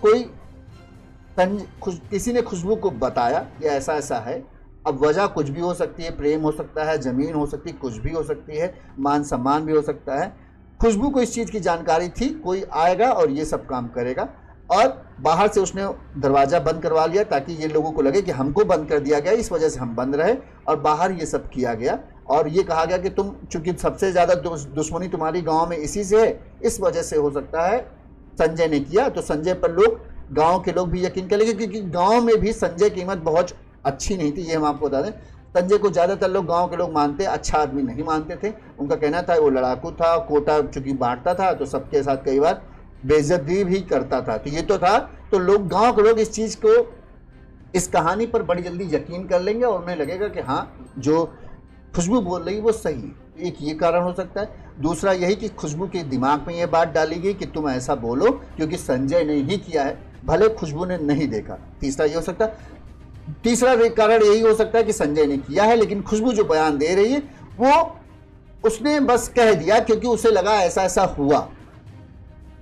किसी ने खुशबू को बताया कि ऐसा ऐसा है अब वजह कुछ भी हो सकती है, प्रेम हो सकता है, ज़मीन हो सकती है, कुछ भी हो सकती है, मान सम्मान भी हो सकता है। खुशबू को इस चीज़ की जानकारी थी कोई आएगा और ये सब काम करेगा, और बाहर से उसने दरवाज़ा बंद करवा लिया ताकि ये लोगों को लगे कि हमको बंद कर दिया गया, इस वजह से हम बंद रहे, और बाहर ये सब किया गया। और ये कहा गया कि तुम चूंकि सबसे ज़्यादा दुश्मनी तुम्हारी गांव में इसी से है, इस वजह से हो सकता है संजय ने किया। तो संजय पर लोग, गांव के लोग भी यकीन करेंगे, क्योंकि गांव में भी संजय की कीमत बहुत अच्छी नहीं थी, ये हम आपको बता दें। संजय को ज़्यादातर लोग, गांव के लोग मानते, अच्छा आदमी नहीं मानते थे। उनका कहना था वो लड़ाकू था, कोटा चूंकि बांटता था तो सबके साथ कई बार बेइज्जती भी करता था। तो ये तो था, तो लोग, गांव के लोग इस चीज़ को, इस कहानी पर बड़ी जल्दी यकीन कर लेंगे और उन्हें लगेगा कि हाँ जो खुशबू बोल रही वो सही है। एक ये कारण हो सकता है। दूसरा यही कि खुशबू के दिमाग में ये बात डाली गई कि तुम ऐसा बोलो क्योंकि संजय ने ही किया है, भले खुशबू ने नहीं देखा। तीसरा ये हो सकता है। तीसरा कारण यही हो सकता है कि संजय ने किया है, लेकिन खुशबू जो बयान दे रही है वो उसने बस कह दिया क्योंकि उसे लगा ऐसा ऐसा हुआ,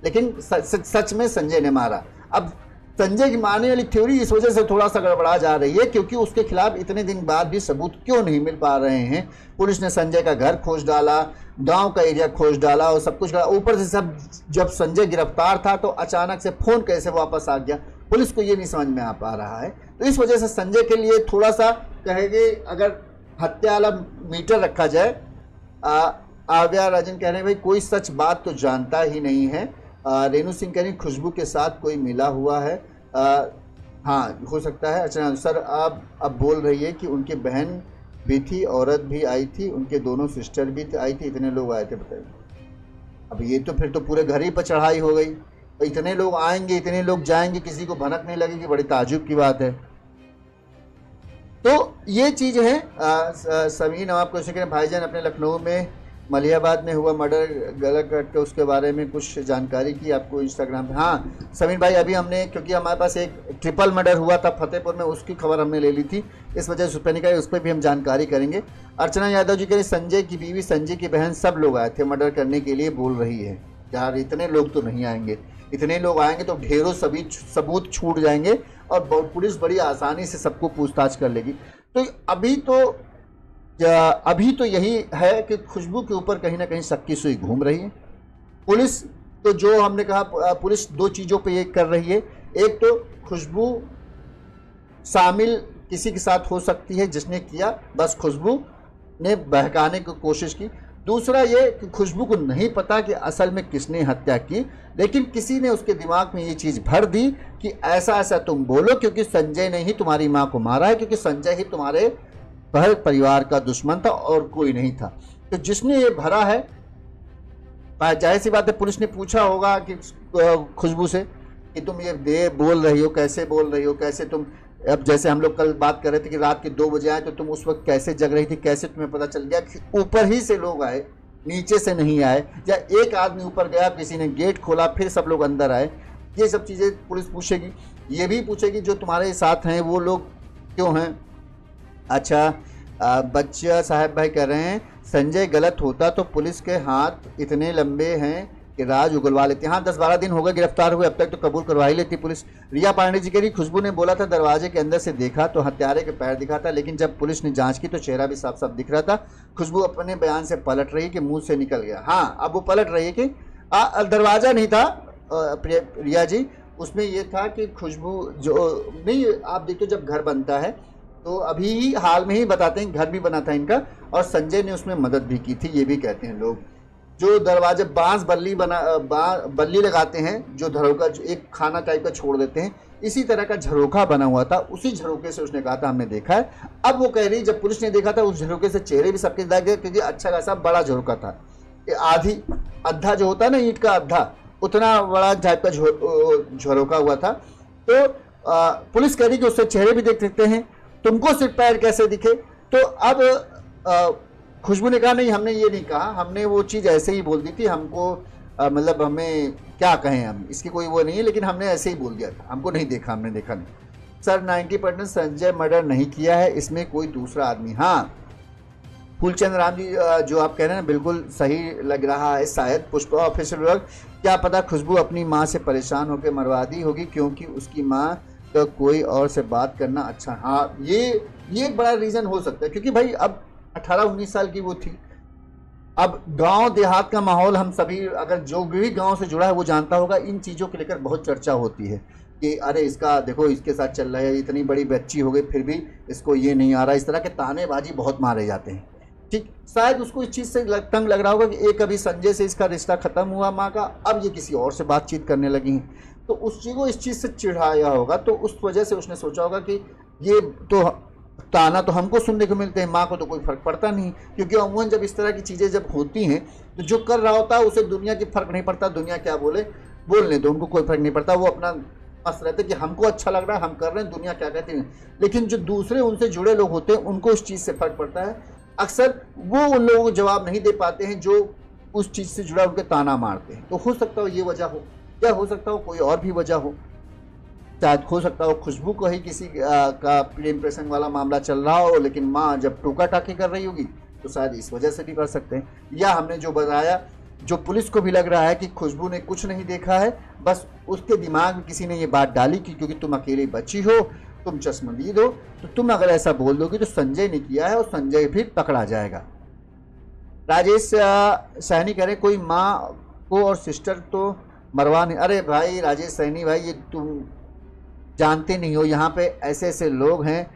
लेकिन सच में संजय ने मारा। अब संजय की मारने वाली थ्योरी इस वजह से थोड़ा सा गड़बड़ा जा रही है क्योंकि उसके खिलाफ इतने दिन बाद भी सबूत क्यों नहीं मिल पा रहे हैं। पुलिस ने संजय का घर खोज डाला, गांव का एरिया खोज डाला और सब कुछ करा। ऊपर से सब, जब संजय गिरफ्तार था तो अचानक से फोन कैसे वापस आ गया, पुलिस को ये नहीं समझ में आ पा रहा है। तो इस वजह से संजय के लिए थोड़ा सा कहेंगे, अगर हत्या वाला मीटर रखा जाए, आव्या राजन कह रहे हैं भाई कोई सच बात तो जानता ही नहीं है। रेणु सिंह कह रही खुशबू के साथ कोई मिला हुआ है। हाँ हो सकता है। अच्छा सर, आप अब बोल रही है कि उनकी बहन भी थी, औरत भी आई थी, उनके दोनों सिस्टर भी आई थी, इतने लोग आए थे, बताइए। अब ये तो फिर तो पूरे घर ही पर चढ़ाई हो गई। इतने लोग आएंगे, इतने लोग जाएंगे, किसी को भनक नहीं लगेगी, बड़ी ताजुब की बात है। तो ये चीज़ है। समीर नवाब क्वेश्चन करें, भाईजान अपने लखनऊ में मलिहाबाद में हुआ मर्डर गला कट के उसके बारे में कुछ जानकारी की आपको इंस्टाग्राम पे? हाँ समीर भाई, अभी हमने, क्योंकि हमारे पास एक ट्रिपल मर्डर हुआ था फतेहपुर में, उसकी खबर हमने ले ली थी, इस वजह से उस पर नहीं करें, उस पर भी हम जानकारी करेंगे। अर्चना यादव जी कह रही संजय की बीवी, संजय की बहन, सब लोग आए थे मर्डर करने के लिए, बोल रही है। यार इतने लोग तो नहीं आएंगे, इतने लोग आएंगे तो ढेरों सभी सबूत छूट जाएंगे और पुलिस बड़ी आसानी से सबको पूछताछ कर लेगी। तो अभी तो यही है कि खुशबू के ऊपर कहीं ना कहीं शक की सुई घूम रही है। पुलिस तो, जो हमने कहा, पुलिस दो चीज़ों पे ये कर रही है। एक तो खुशबू शामिल किसी के साथ हो सकती है जिसने किया, बस खुशबू ने बहकाने की कोशिश की। दूसरा ये कि खुशबू को नहीं पता कि असल में किसने हत्या की, लेकिन किसी ने उसके दिमाग में ये चीज़ भर दी कि ऐसा ऐसा तुम बोलो क्योंकि संजय ने ही तुम्हारी माँ को मारा है, क्योंकि संजय ही तुम्हारे परिवार का दुश्मन था और कोई नहीं था। तो जिसने ये भरा है, जाहिर सी बात है पुलिस ने पूछा होगा कि खुशबू से कि तुम ये बोल रही हो, कैसे बोल रही हो, कैसे तुम, अब जैसे हम लोग कल बात कर रहे थे कि रात के 2 बजे आए, तो तुम उस वक्त कैसे जग रही थी, कैसे तुम्हें पता चल गया कि ऊपर ही से लोग आए, नीचे से नहीं आए, या एक आदमी ऊपर गया, किसी ने गेट खोला, फिर सब लोग अंदर आए। ये सब चीज़ें पुलिस पूछेगी। ये भी पूछेगी जो तुम्हारे साथ हैं वो लोग क्यों हैं। अच्छा, बच्चा साहब भाई कह रहे हैं संजय गलत होता तो पुलिस के हाथ इतने लंबे हैं कि राज उगलवा लेते। हाँ 10-12 दिन हो गए गिरफ्तार हुए, अब तक तो कबूल करवा ही लेती पुलिस। रिया पांडे जी कह रही खुशबू ने बोला था दरवाजे के अंदर से देखा तो हत्यारे के पैर दिखा था, लेकिन जब पुलिस ने जांच की तो चेहरा भी साफ साफ दिख रहा था। खुशबू अपने बयान से पलट रही कि मुंह से निकल गया। हाँ अब वो पलट रही है कि दरवाजा नहीं था रिया जी, उसमें ये था कि खुशबू जो नहीं, आप देखो जब घर बनता है तो अभी ही हाल में ही बताते हैं घर भी बना था इनका, और संजय ने उसमें मदद भी की थी, ये भी कहते हैं लोग। जो दरवाजे बांस बल्ली लगाते हैं, जो झरोका, जो एक खाना टाइप का छोड़ देते हैं, इसी तरह का झरोका बना हुआ था, उसी झरोके से उसने कहा था हमने देखा है। अब वो कह रही जब पुलिस ने देखा था उस झरोके से चेहरे भी सबके दिखाई गए, क्योंकि अच्छा खासा बड़ा झरोका था, अद्धा जो होता है ना ईंट का अद्धा, उतना बड़ा टाइप का झरोका हुआ था। तो पुलिस कह रही कि उससे चेहरे भी देख सकते हैं, तुमको सिर्फ पैर कैसे दिखे। तो अब खुशबू ने कहा नहीं हमने ये नहीं कहा, हमने वो चीज़ ऐसे ही बोल दी थी, हमको मतलब हमें क्या कहें, हम इसकी कोई वो नहीं है, लेकिन हमने ऐसे ही बोल दिया था, हमको नहीं देखा, हमने देखा नहीं। सर 90% संजय मर्डर नहीं किया है, इसमें कोई दूसरा आदमी। हाँ फूलचंद राम जी जो आप कह रहे हैं बिल्कुल सही लग रहा है। शायद पुष्पा ऑफिसर लोग, क्या पता खुशबू अपनी माँ से परेशान होकर मरवा दी होगी क्योंकि उसकी माँ तो कोई और से बात करना अच्छा। हाँ ये ये एक बड़ा रीजन हो सकता है, क्योंकि भाई अब 18-19 साल की वो थी। अब गांव देहात का माहौल हम सभी, अगर जो भी गांव से जुड़ा है वो जानता होगा, इन चीज़ों को लेकर बहुत चर्चा होती है कि अरे इसका देखो इसके साथ चल रहा है, इतनी बड़ी बच्ची हो गई फिर भी इसको ये नहीं आ रहा। इस तरह के तानेबाजी बहुत मारे जाते हैं। ठीक, शायद उसको इस चीज़ से तंग लग रहा होगा कि एक अभी संजय से इसका रिश्ता खत्म हुआ माँ का, अब ये किसी और से बातचीत करने लगी हैं, तो उस चीज़ को इस चीज़ से चिढ़ाया होगा। तो उस वजह से उसने सोचा होगा कि ये तो ताना तो हमको सुनने को मिलते हैं, माँ को तो कोई फर्क पड़ता नहीं, क्योंकि अमूमन जब इस तरह की चीज़ें जब होती हैं तो जो कर रहा होता है उसे दुनिया की फर्क नहीं पड़ता, दुनिया क्या बोले बोलने दो, उनको कोई फर्क नहीं पड़ता, वो अपना मस्त रहते कि हमको अच्छा लग रहा है हम कर रहे हैं, दुनिया क्या कहती है। लेकिन जो दूसरे उनसे जुड़े लोग होते हैं उनको उस चीज़ से फर्क पड़ता है। अक्सर वो उन लोगों को जवाब नहीं दे पाते हैं जो उस चीज़ से जुड़ा उनके ताना मारते हैं। तो हो सकता हो ये वजह हो, क्या हो सकता हो कोई और भी वजह हो, शायद हो सकता हो खुशबू को ही किसी का प्रेम प्रसंग वाला मामला चल रहा हो, लेकिन माँ जब टोका टाकी कर रही होगी तो शायद इस वजह से भी कर सकते हैं। या हमने जो बताया, जो पुलिस को भी लग रहा है कि खुशबू ने कुछ नहीं देखा है, बस उसके दिमाग में किसी ने ये बात डाली कि क्योंकि तुम अकेली बच्ची हो, तुम चश्मदीद हो, तो तुम अगर ऐसा बोल दोगी तो संजय ने किया है और संजय भी पकड़ा जाएगा। राजेश सैनी कह रहे कोई माँ को और सिस्टर तो मरवा नहीं। अरे भाई राजेश सैनी भाई, ये तुम जानते नहीं हो, यहाँ पे ऐसे ऐसे लोग हैं,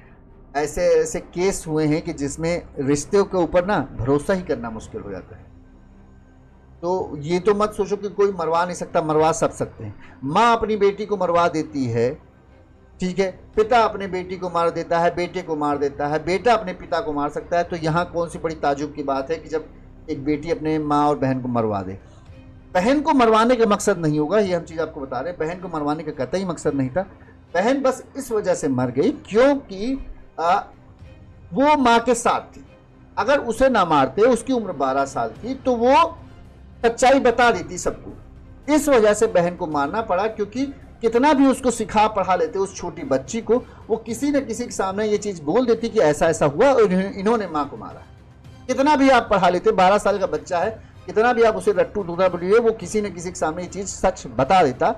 ऐसे ऐसे केस हुए हैं कि जिसमें रिश्ते के ऊपर ना भरोसा ही करना मुश्किल हो जाता है। तो ये तो मत सोचो कि कोई मरवा नहीं सकता, मरवा सब सकते हैं। माँ अपनी बेटी को मरवा देती है, ठीक है, पिता अपने बेटी को मार देता है, बेटे को मार देता है, बेटा अपने पिता को मार सकता है। तो यहाँ कौन सी बड़ी ताजुब की बात है कि जब एक बेटी अपने माँ और बहन को मरवा दे। बहन को मरवाने का मकसद नहीं होगा, ये हम चीज़ आपको बता रहे हैं, बहन को मरवाने का कतई मकसद नहीं था। बहन बस इस वजह से मर गई क्योंकि वो माँ के साथ थी। अगर उसे ना मारते, उसकी उम्र 12 साल थी, तो वो सच्चाई बता देती सबको। इस वजह से बहन को मारना पड़ा, क्योंकि कितना भी उसको सिखा पढ़ा लेते उस छोटी बच्ची को, वो किसी न किसी के सामने ये चीज़ बोल देती कि ऐसा ऐसा हुआ और इन्होंने माँ को मारा। कितना भी आप पढ़ा लेते, 12 साल का बच्चा है, कितना भी आप उसे रट्टू टूटा बोलिए, वो किसी न किसी के सामने ये चीज़ सच बता देता।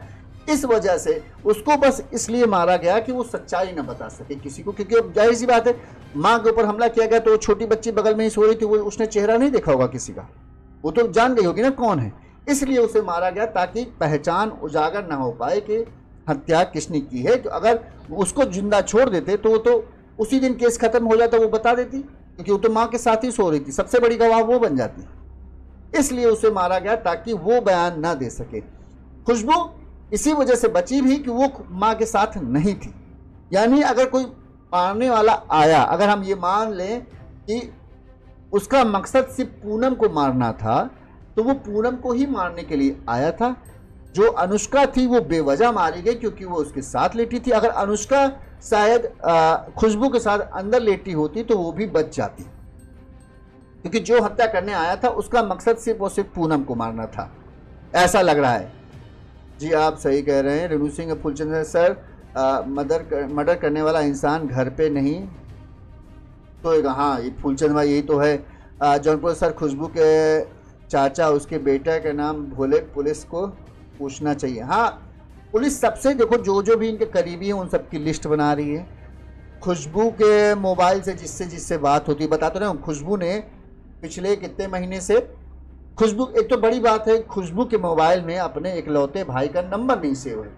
इस वजह से उसको बस इसलिए मारा गया कि वो सच्चाई न बता सके किसी को, क्योंकि अब जाहिर सी बात है माँ के ऊपर हमला किया गया तो वो छोटी बच्ची बगल में ही सो रही थी, वो उसने चेहरा नहीं देखा होगा किसी का, वो तो जान गई होगी ना कौन है। इसलिए उसे मारा गया ताकि पहचान उजागर ना हो पाए कि हत्या किसने की है। तो अगर उसको जिंदा छोड़ देते तो वो तो उसी दिन केस खत्म हो जाता, वो बता देती, क्योंकि वो तो माँ के साथ ही सो रही थी, सबसे बड़ी गवाह वो बन जाती। इसलिए उसे मारा गया ताकि वो बयान ना दे सके। खुशबू इसी वजह से बची भी कि वो माँ के साथ नहीं थी। यानी अगर कोई मारने वाला आया, अगर हम ये मान लें कि उसका मकसद सिर्फ पूनम को मारना था, तो वो पूनम को ही मारने के लिए आया था। जो अनुष्का थी वो बेवजह मारी गई क्योंकि वो उसके साथ लेटी थी। अगर अनुष्का शायद खुशबू के साथ अंदर लेटी होती तो वो भी बच जाती, क्योंकि जो हत्या करने आया था उसका मकसद सिर्फ और सिर्फ पूनम को मारना था, ऐसा लग रहा है। जी आप सही कह रहे हैं। रेणु सिंह फुलचंद सर, मर्डर करने वाला इंसान घर पे नहीं तो हाँ, ये फुलचंद भाई यही तो है। जौनपुर सर, खुशबू के चाचा उसके बेटे के नाम भोले, पुलिस को पूछना चाहिए। हाँ, पुलिस सबसे देखो, जो जो भी इनके करीबी हैं उन सबकी लिस्ट बना रही है। खुशबू के मोबाइल से जिससे जिससे बात होती है, बताते रहे खुशबू ने पिछले कितने महीने से, खुशबू एक तो बड़ी बात है, खुशबू के मोबाइल में अपने इकलौते भाई का नंबर नहीं सेव है,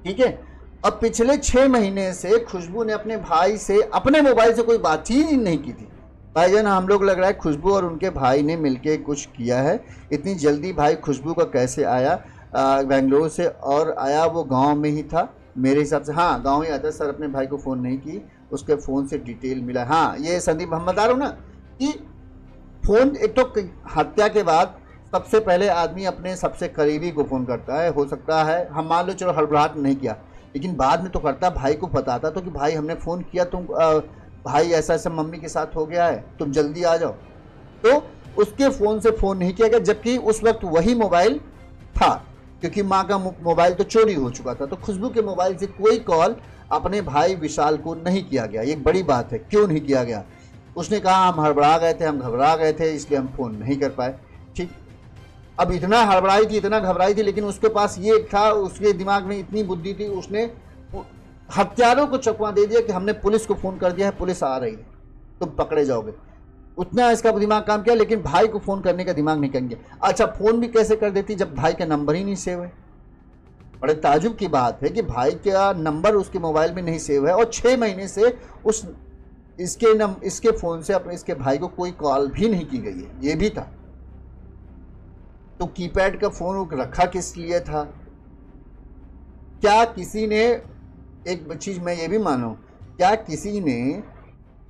ठीक है। अब पिछले 6 महीने से खुशबू ने अपने भाई से अपने मोबाइल से कोई बातचीत ही नहीं की थी। भाईजान, हम लोग लग रहा है खुशबू और उनके भाई ने मिलके कुछ किया है। इतनी जल्दी भाई खुशबू का कैसे आया बेंगलोर से, और आया वो गांव में ही था मेरे हिसाब से। हाँ, गांव ही आता है। सर अपने भाई को फ़ोन नहीं की, उसके फ़ोन से डिटेल मिला। हाँ, ये संदीप हम बता रहा हूँ ना कि फ़ोन, एक तो हत्या के बाद सबसे पहले आदमी अपने सबसे करीबी को फ़ोन करता है। हो सकता है हम मान लो चलो हड़बड़ाहट नहीं किया, लेकिन बाद में तो करता, भाई को बताता तो कि भाई हमने फ़ोन किया, तुम भाई ऐसा ऐसा मम्मी के साथ हो गया है, तुम जल्दी आ जाओ। तो उसके फ़ोन से फ़ोन नहीं किया गया, जबकि उस वक्त वही मोबाइल था, क्योंकि माँ का मोबाइल तो चोरी हो चुका था। तो खुशबू के मोबाइल से कोई कॉल अपने भाई विशाल को नहीं किया गया। ये बड़ी बात है। क्यों नहीं किया गया? उसने कहा हम हड़बड़ा गए थे, हम घबरा गए थे, इसलिए हम फ़ोन नहीं कर पाए। ठीक, अब इतना हड़बड़ाई थी, इतना घबराई थी, लेकिन उसके पास ये था, उसके दिमाग में इतनी बुद्धि थी, उसने हत्यारों को चकवा दे दिया कि हमने पुलिस को फोन कर दिया है, पुलिस आ रही है, तुम पकड़े जाओगे। उतना इसका दिमाग काम किया, लेकिन भाई को फोन करने का दिमाग नहीं करेंगे। अच्छा, फोन भी कैसे कर देती जब भाई का नंबर ही नहीं सेव है। बड़े ताजुब की बात है कि भाई का नंबर उसके मोबाइल में नहीं सेव है और 6 महीने से उस इसके फोन से अपने इसके भाई को कोई कॉल भी नहीं की गई है, ये भी था। तो कीपैड का फोन रखा किस लिए था? क्या किसी ने, एक चीज मैं ये भी मानूं, क्या किसी ने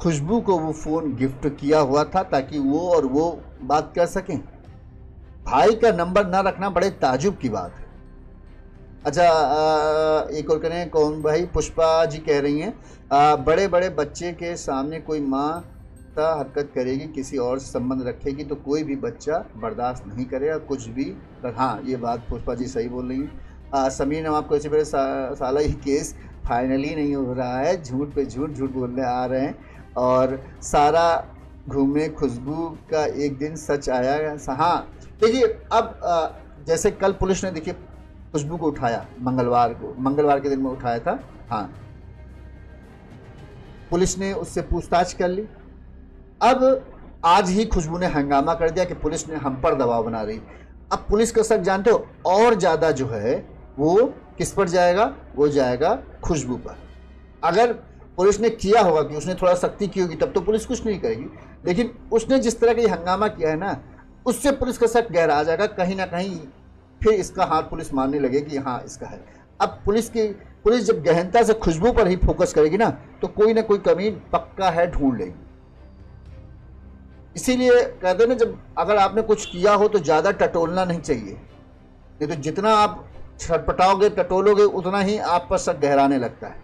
खुशबू को वो फोन गिफ्ट किया हुआ था ताकि वो और वो बात कर सकें? भाई का नंबर ना रखना बड़े ताजुब की बात है। अच्छा, एक और करें, कौन भाई? पुष्पा जी कह रही हैं, बड़े बड़े बच्चे के सामने कोई माँ ता हरकत करेगी, किसी और से संबंध रखेगी तो कोई भी बच्चा बर्दाश्त नहीं करेगा कुछ भी। हाँ, ये बात पुष्पा जी सही बोल रही हैं। समीर नवाब को ऐसे बड़े साला ये केस फाइनली नहीं हो रहा है, झूठ पे झूठ बोलने आ रहे हैं और सारा घूमने खुशबू का एक दिन सच आया। हाँ देखिए, अब जैसे कल पुलिस ने देखिए खुशबू को उठाया, मंगलवार के दिन में उठाया था। हाँ, पुलिस ने उससे पूछताछ कर ली। अब आज ही खुशबू ने हंगामा कर दिया कि पुलिस ने हम पर दबाव बना रही। अब पुलिस का शक जानते हो और ज़्यादा जो है वो किस पर जाएगा? वो जाएगा खुशबू पर। अगर पुलिस ने किया होगा कि उसने थोड़ा सख्ती की होगी तब तो पुलिस कुछ नहीं करेगी, लेकिन उसने जिस तरह का हंगामा किया है ना, उससे पुलिस का शक गहरा आ जाएगा कहीं ना कहीं, फिर इसका हाथ पुलिस मानने लगेगी हाँ इसका है। अब पुलिस जब गहनता से खुशबू पर ही फोकस करेगी ना तो कोई ना कोई कमी पक्का है ढूंढ लेगी। इसीलिए कहते हैं ना, जब अगर आपने कुछ किया हो तो ज़्यादा टटोलना नहीं चाहिए, नहीं तो जितना आप छटपटाओगे टटोलोगे उतना ही आप पर शक गहराने लगता है।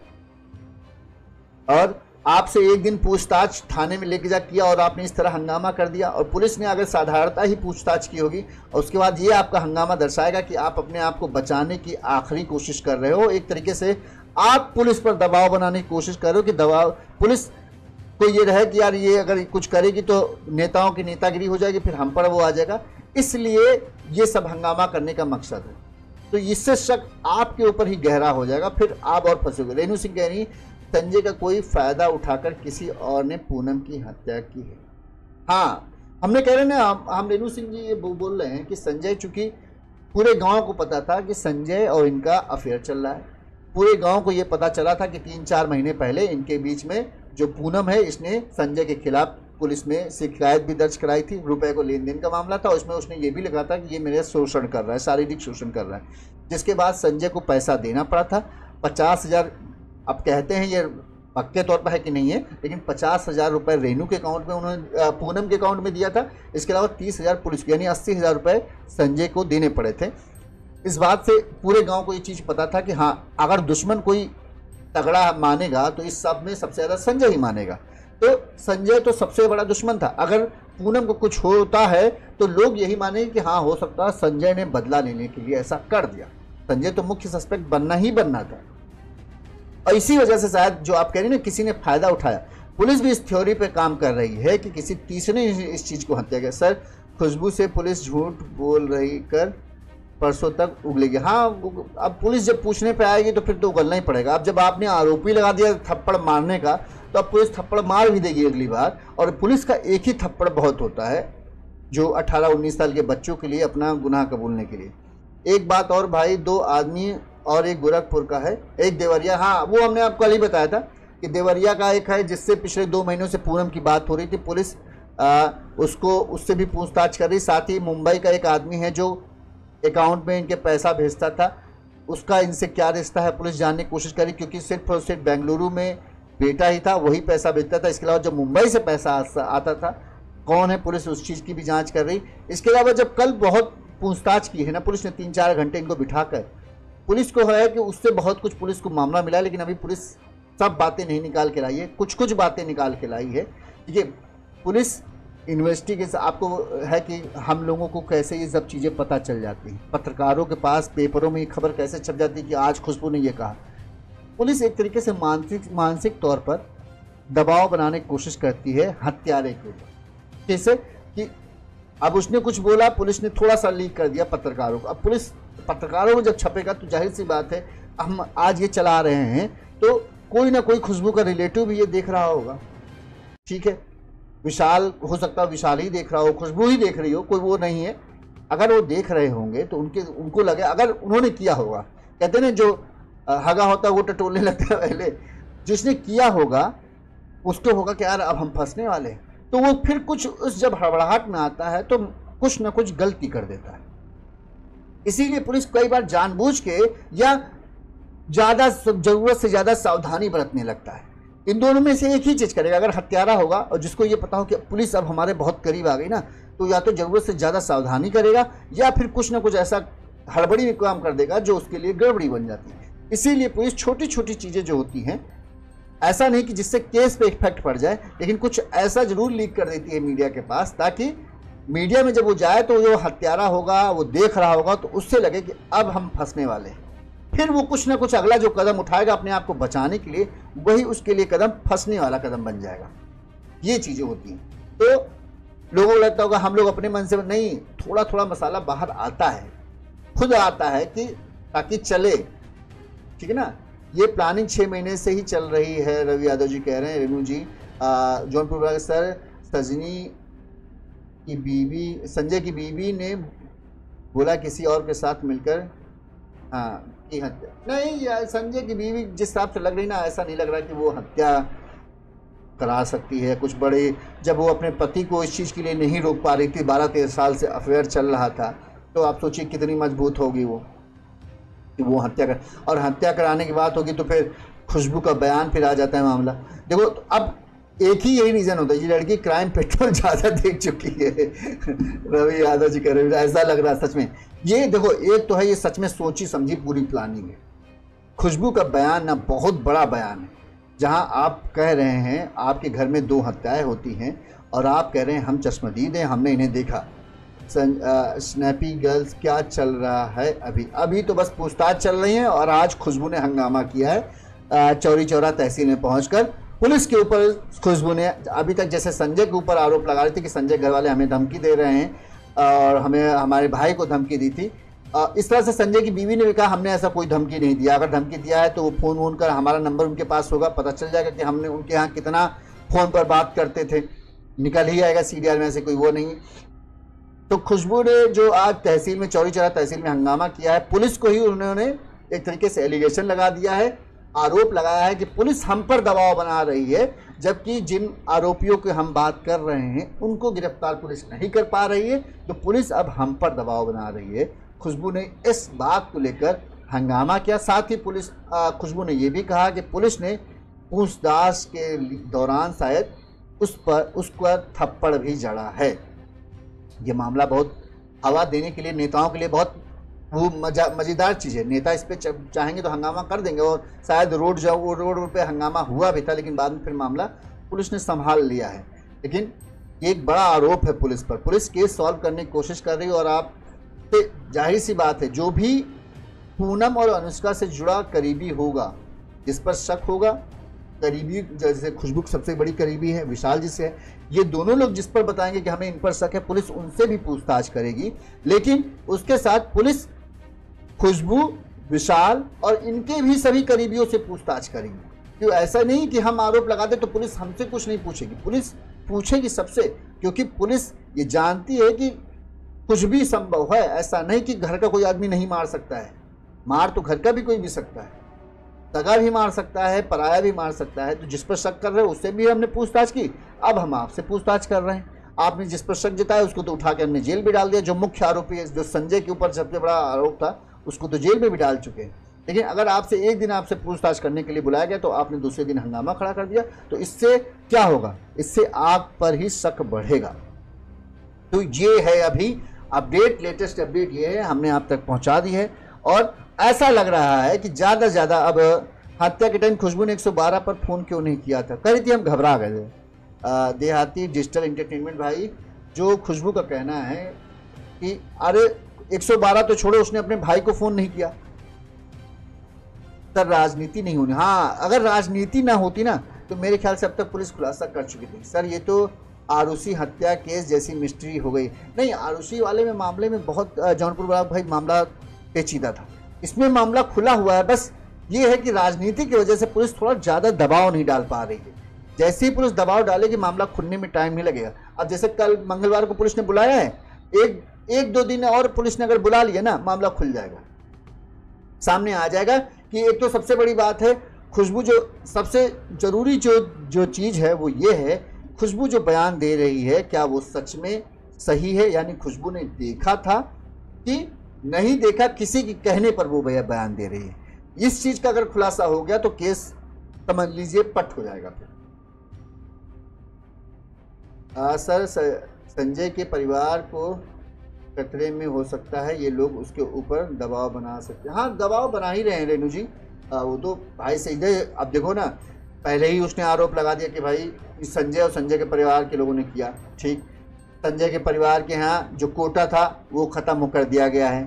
और आपसे एक दिन पूछताछ थाने में लेके जा किया और आपने इस तरह हंगामा कर दिया, और पुलिस ने अगर साधारणता ही पूछताछ की होगी और उसके बाद ये आपका हंगामा दर्शाएगा कि आप अपने आप को बचाने की आखिरी कोशिश कर रहे हो। एक तरीके से आप पुलिस पर दबाव बनाने की कोशिश कर रहे हो कि दबाव पुलिस को ये रहे कि यार ये अगर कुछ करेगी तो नेताओं की नेतागिरी हो जाएगी, फिर हम पर वो आ जाएगा। इसलिए ये सब हंगामा करने का मकसद है। तो इससे शक आपके ऊपर ही गहरा हो जाएगा, फिर आप और फंसोगे। रेणु सिंह कह रही संजय का कोई फायदा उठाकर किसी और ने पूनम की हत्या की है। हाँ, हमने कह रहे हैं ना, हम रेणु सिंह जी ये बोल रहे हैं कि संजय, चूंकि पूरे गांव को पता था कि संजय और इनका अफेयर चल रहा है, पूरे गांव को ये पता चला था कि 3-4 महीने पहले इनके बीच में जो पूनम है इसने संजय के खिलाफ पुलिस में शिकायत भी दर्ज कराई थी। रुपए को लेन देन का मामला था, उसमें उसने ये भी लिखा था कि ये मेरे शोषण कर रहा है, शारीरिक शोषण कर रहा है, जिसके बाद संजय को पैसा देना पड़ा था 50,000। अब कहते हैं ये पक्के तौर पर है कि नहीं है, लेकिन 50,000 रुपये रेणु के अकाउंट में उन्होंने पूनम के अकाउंट में दिया था। इसके अलावा 30,000 पुलिस को, यानी 80,000 रुपये संजय को देने पड़े थे। इस बात से पूरे गांव को ये चीज़ पता था कि हाँ, अगर दुश्मन कोई तगड़ा मानेगा तो इस सब में सबसे ज़्यादा संजय ही मानेगा। तो संजय तो सबसे बड़ा दुश्मन था। अगर पूनम को कुछ होता है तो लोग यही मानेंगे कि हाँ, हो सकता है संजय ने बदला लेने के लिए ऐसा कर दिया। संजय तो मुख्य सस्पेक्ट बनना ही बनना था, और इसी वजह से शायद जो आप कह रही ना किसी ने फायदा उठाया। पुलिस भी इस थ्योरी पे काम कर रही है कि किसी तीसरे ने इस चीज़ को हत्या किया। सर, खुशबू से पुलिस झूठ बोल रही कर परसों तक उगलेगी। हाँ, अब पुलिस जब पूछने पे आएगी तो फिर तो उगलना ही पड़ेगा। अब जब आपने आरोपी लगा दिया थप्पड़ मारने का, तो अब पुलिस थप्पड़ मार भी देगी अगली बार। और पुलिस का एक ही थप्पड़ बहुत होता है जो 18-19 साल के बच्चों के लिए अपना गुनाह कबूलने के लिए। एक बात और भाई, 2 आदमी और एक गोरखपुर का है, एक देवरिया। हाँ, वो हमने आपको कल ही बताया था कि देवरिया का एक है जिससे पिछले 2 महीनों से पूनम की बात हो रही थी। पुलिस उससे भी पूछताछ कर रही। साथ ही मुंबई का एक आदमी है जो अकाउंट में इनके पैसा भेजता था, उसका इनसे क्या रिश्ता है पुलिस जानने की कोशिश करी, क्योंकि सिर्फ और सिर्फ बेंगलुरु में बेटा ही था, वही पैसा भेजता था। इसके अलावा जो मुंबई से पैसा आता था, कौन है, पुलिस उस चीज़ की भी जांच कर रही। इसके अलावा जब कल बहुत पूछताछ की है ना पुलिस ने, 3-4 घंटे इनको बिठाकर, पुलिस को है कि उससे बहुत कुछ पुलिस को मामला मिला, लेकिन अभी पुलिस सब बातें नहीं निकाल के लाई है, कुछ बातें निकाल के लाई है। देखिए, पुलिस इन्वेस्टिगेशन आपको है कि हम लोगों को कैसे ये सब चीज़ें पता चल जाती हैं, पत्रकारों के पास पेपरों में ये खबर कैसे छप जाती है कि आज खुशबू ने ये कहा। पुलिस एक तरीके से मानसिक तौर पर दबाव बनाने की कोशिश करती है हत्यारे के ऊपर। जैसे कि अब उसने कुछ बोला, पुलिस ने थोड़ा सा लीक कर दिया पत्रकारों को। अब पुलिस पत्रकारों में जब छपेगा तो जाहिर सी बात है, हम आज ये चला रहे हैं तो कोई ना कोई खुशबू का रिलेटिव भी ये देख रहा होगा, ठीक है। विशाल हो सकता है विशाल ही देख रहा हो, खुशबू ही देख रही हो, कोई वो नहीं है। अगर वो देख रहे होंगे तो उनको लगे, अगर उन्होंने किया होगा, कहते ना जो हगा होता है वो टटोलने लगता है पहले, जिसने किया होगा उसको होगा कि यार अब हम फंसने वाले हैं, तो वो फिर कुछ उस जब हड़बड़ाहट में आता है तो कुछ ना कुछ गलती कर देता है। इसीलिए पुलिस कई बार जानबूझ के या ज्यादा जरूरत से ज्यादा सावधानी बरतने लगता है। इन दोनों में से एक ही चीज करेगा। अगर हत्यारा होगा और जिसको ये पता हो कि पुलिस अब हमारे बहुत करीब आ गई ना, तो या तो जरूरत से ज्यादा सावधानी करेगा या फिर कुछ ना कुछ ऐसा हड़बड़ी में काम कर देगा जो उसके लिए गड़बड़ी बन जाती है। इसीलिए पुलिस छोटी छोटी चीजें जो होती हैं, ऐसा नहीं कि जिससे केस पे इफेक्ट पड़ जाए, लेकिन कुछ ऐसा जरूर लीक कर देती है मीडिया के पास, ताकि मीडिया में जब वो जाए तो जो हत्यारा होगा वो देख रहा होगा तो उससे लगे कि अब हम फंसने वाले हैं। फिर वो कुछ ना कुछ अगला जो कदम उठाएगा अपने आप को बचाने के लिए, वही उसके लिए कदम फंसने वाला कदम बन जाएगा। ये चीजें होती हैं। तो लोगों को लगता होगा हम लोग अपने मन से नहीं, थोड़ा थोड़ा मसाला बाहर आता है, खुद आता है कि ताकि चले, ठीक है ना। ये प्लानिंग 6 महीने से ही चल रही है। रवि यादव जी कह रहे हैं, रेणु जी जौनपुर सर, सजनी की बीवी, संजय की बीवी ने बोला किसी और के साथ मिलकर की हत्या। नहीं यार, संजय की बीवी जिस हिसाब से लग रही ना, ऐसा नहीं लग रहा कि वो हत्या करा सकती है। कुछ बड़े, जब वो अपने पति को इस चीज़ के लिए नहीं रोक पा रही थी, 12-13 साल से अफेयर चल रहा था, तो आप सोचिए कितनी मजबूत होगी वो कि वो हत्या कर, और हत्या कराने की बात होगी तो फिर खुशबू का बयान फिर आ जाता है मामला। देखो अब एक ही यही रीज़न होता है, ये लड़की क्राइम पेट्रोल ज़्यादा देख चुकी है। रवि यादव जी कह रहे हैं, ऐसा लग रहा है सच में। ये देखो, एक तो है ये सच में सोची समझी पूरी प्लानिंग है। खुशबू का बयान ना बहुत बड़ा बयान है, जहां आप कह रहे हैं आपके घर में 2 हत्याएं होती हैं और आप कह रहे हैं हम चश्मदीद हैं, हमने इन्हें देखा। स्नैपी गर्ल्स क्या चल रहा है अभी तो बस पूछताछ चल रही है। और आज खुशबू ने हंगामा किया है चौरी चौरा तहसील में पहुंचकर। पुलिस के ऊपर खुशबू ने अभी तक जैसे संजय के ऊपर आरोप लगा रही थी कि संजय घर वाले हमें धमकी दे रहे हैं और हमें हमारे भाई को धमकी दी थी, इस तरह से संजय की बीवी ने भी कहा हमने ऐसा कोई धमकी नहीं दिया। अगर धमकी दिया है तो वो फ़ोन वोन कर, हमारा नंबर उनके पास होगा, पता चल जाएगा कि हमने उनके यहाँ कितना फ़ोन पर बात करते थे, निकल ही आएगा सीडीआर में, ऐसे कोई वो नहीं। तो खुशबू ने जो आज तहसील में, चौरी चौरा तहसील में हंगामा किया है, पुलिस को ही उन्होंने एक तरीके से एलिगेशन लगा दिया है, आरोप लगाया है कि पुलिस हम पर दबाव बना रही है, जबकि जिन आरोपियों की हम बात कर रहे हैं उनको गिरफ्तार पुलिस नहीं कर पा रही है, तो पुलिस अब हम पर दबाव बना रही है। खुशबू ने इस बात को लेकर हंगामा किया। साथ ही पुलिस, खुशबू ने यह भी कहा कि पुलिस ने पूछताछ के दौरान शायद उसका थप्पड़ भी जड़ा है। ये मामला बहुत हवा देने के लिए, नेताओं के लिए बहुत वो मज़ेदार चीज़ है। नेता इस पे चाहेंगे तो हंगामा कर देंगे, और शायद रोड पे हंगामा हुआ भी था, लेकिन बाद में फिर मामला पुलिस ने संभाल लिया है। लेकिन ये एक बड़ा आरोप है पुलिस पर। पुलिस केस सॉल्व करने की कोशिश कर रही है, और आप जाहिर सी बात है जो भी पूनम और अनुष्का से जुड़ा करीबी होगा, जिस पर शक होगा, करीबी जैसे खुशबू सबसे बड़ी करीबी है, विशाल जी से है, ये दोनों लोग जिस पर बताएंगे कि हमें इन पर शक है, पुलिस उनसे भी पूछताछ करेगी। लेकिन उसके साथ पुलिस खुशबू, विशाल और इनके भी सभी करीबियों से पूछताछ करेगी। क्यों, ऐसा नहीं कि हम आरोप लगाते तो पुलिस हमसे कुछ नहीं पूछेगी, पुलिस पूछेगी सबसे, क्योंकि पुलिस ये जानती है कि कुछ भी संभव है। ऐसा नहीं कि घर का कोई आदमी नहीं मार सकता है, मार तो घर का भी कोई भी सकता है, सगा भी मार सकता है, पराया भी मार सकता है। तो जिस पर शक कर रहे हैं उससे भी हमने पूछताछ की, अब हम आपसे पूछताछ कर रहे हैं। आपने जिस पर शक जताया उसको तो उठा के हमने जेल भी डाल दिया। जो मुख्य आरोपी है, जो संजय के ऊपर सबसे बड़ा आरोप था, उसको तो जेल में भी डाल चुके हैं। लेकिन अगर आपसे एक दिन आपसे पूछताछ करने के लिए बुलाया गया तो आपने दूसरे दिन हंगामा खड़ा कर दिया, तो इससे क्या होगा, इससे आप पर ही शक बढ़ेगा। तो ये है अभी अपडेट, लेटेस्ट अपडेट ये है, हमने आप तक पहुंचा दी है। और ऐसा लग रहा है कि ज़्यादा से ज़्यादा अब हत्या के टाइम खुशबू ने 112 पर फ़ोन क्यों नहीं किया था, कह रही थी हम घबरा गए थे। देहाती डिजिटल एंटरटेनमेंट भाई, जो खुशबू का कहना है कि अरे 112 तो छोड़ो, उसने अपने भाई को फ़ोन नहीं किया। सर राजनीति नहीं होनी, हाँ अगर राजनीति ना होती ना तो मेरे ख्याल से अब तक पुलिस खुलासा कर चुकी थी। सर ये तो आरुषि हत्या केस जैसी मिस्ट्री हो गई। नहीं, आरुषि वाले में मामले में बहुत जौनपुर भाई मामला पेचीदा था, इसमें मामला खुला हुआ है। बस ये है कि राजनीति की वजह से पुलिस थोड़ा ज़्यादा दबाव नहीं डाल पा रही है। जैसे ही पुलिस दबाव डालेगी मामला खुलने में टाइम नहीं लगेगा। अब जैसे कल मंगलवार को पुलिस ने बुलाया है, एक दो दिन और पुलिस ने अगर बुला लिया ना, मामला खुल जाएगा, सामने आ जाएगा। कि एक तो सबसे बड़ी बात है, खुशबू जो सबसे जरूरी जो चीज़ है वो ये है, खुशबू जो बयान दे रही है क्या वो सच में सही है, यानी खुशबू ने देखा था कि नहीं देखा, किसी के कहने पर वो बयान दे रही है। इस चीज़ का अगर खुलासा हो गया तो केस समझ लीजिए पट हो जाएगा। फिर सर, संजय के परिवार को खतरे में हो सकता है, ये लोग उसके ऊपर दबाव बना सकते हैं। हाँ, दबाव बना ही रहे हैं रेणु जी। वो तो भाई सीधे, अब देखो ना, पहले ही उसने आरोप लगा दिया कि भाई संजय और संजय के परिवार के लोगों ने किया। ठीक, संजय के परिवार के यहाँ जो कोटा था वो ख़त्म कर दिया गया है,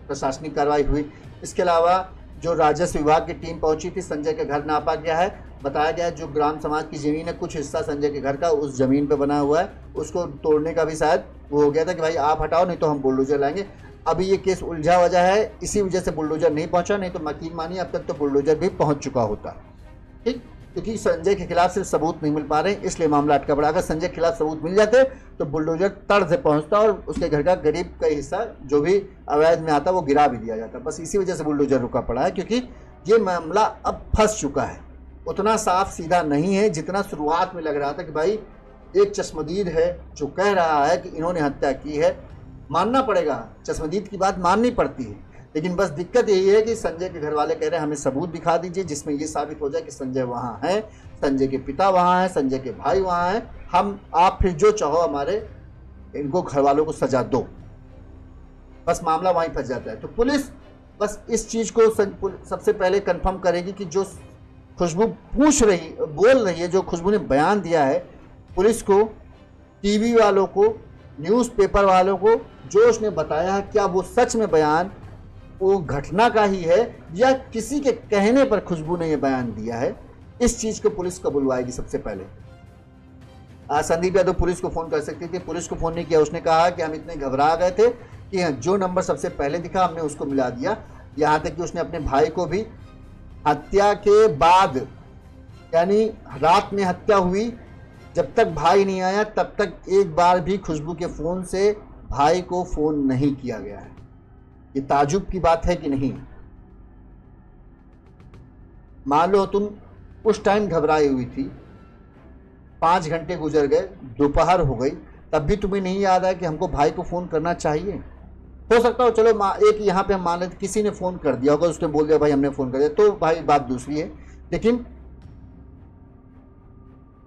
प्रशासनिक कार्रवाई हुई। इसके अलावा जो राजस्व विभाग की टीम पहुंची थी, संजय के घर नापा गया है, बताया गया है जो ग्राम समाज की ज़मीन है, कुछ हिस्सा संजय के घर का उस ज़मीन पे बना हुआ है, उसको तोड़ने का भी शायद वो हो गया था कि भाई आप हटाओ नहीं तो हम बुलडोजर लाएंगे। अभी ये केस उलझा वजह है, इसी वजह से बुलडोजर नहीं पहुंचा, नहीं तो यकीन मानिए अब तक तो बुलडोजर भी पहुंच चुका होता। ठीक, क्योंकि संजय के खिलाफ सिर्फ सबूत नहीं मिल पा रहे, इसलिए मामला अटका पड़ा। अगर संजय के खिलाफ सबूत मिल जाते तो बुलडोजर तड़ से पहुंचता और उसके घर का गरीब का हिस्सा जो भी अवैध में आता वो गिरा भी दिया जाता। बस इसी वजह से बुलडोजर रुका पड़ा है, क्योंकि ये मामला अब फंस चुका है, उतना साफ सीधा नहीं है जितना शुरुआत में लग रहा था कि भाई एक चश्मदीद है जो कह रहा है कि इन्होंने हत्या की है। मानना पड़ेगा, चश्मदीद की बात माननी पड़ती है, लेकिन बस दिक्कत यही है कि संजय के घर वाले कह रहे हैं हमें सबूत दिखा दीजिए जिसमें ये साबित हो जाए कि संजय वहाँ है, संजय के पिता वहाँ हैं, संजय के भाई वहाँ हैं, आप फिर जो चाहो हमारे इनको घर वालों को सजा दो। बस मामला वहीं फंस जाता है। तो पुलिस बस इस चीज़ को सबसे पहले कंफर्म करेगी कि जो खुशबू बोल रही है, जो खुशबू ने बयान दिया है, पुलिस को, टीवी वालों को, न्यूज़पेपर वालों को जो उसने बताया है, क्या वो सच में बयान वो घटना का ही है या किसी के कहने पर खुशबू ने ये बयान दिया है। इस चीज़ को पुलिस को बुलवाएगी सबसे पहले। संदीप यादव पुलिस को फ़ोन कर सकती थी, पुलिस को फ़ोन नहीं किया। उसने कहा कि हम इतने घबरा गए थे कि जो नंबर सबसे पहले दिखा हमने उसको मिला दिया। यहाँ तक कि उसने अपने भाई को भी हत्या के बाद, यानी रात में हत्या हुई, जब तक भाई नहीं आया तब तक एक बार भी खुशबू के फ़ोन से भाई को फ़ोन नहीं किया गया है। ये ताजुब की बात है कि नहीं? मान लो तुम उस टाइम घबराई हुई थी, 5 घंटे गुजर गए, दोपहर हो गई, तब भी तुम्हें नहीं याद आया कि हमको भाई को फ़ोन करना चाहिए? हो सकता हो चलो एक यहाँ पे हम मान लेते किसी ने फ़ोन कर दिया होगा, उसने बोल दिया भाई हमने फ़ोन कर दिया, तो भाई बात दूसरी है। लेकिन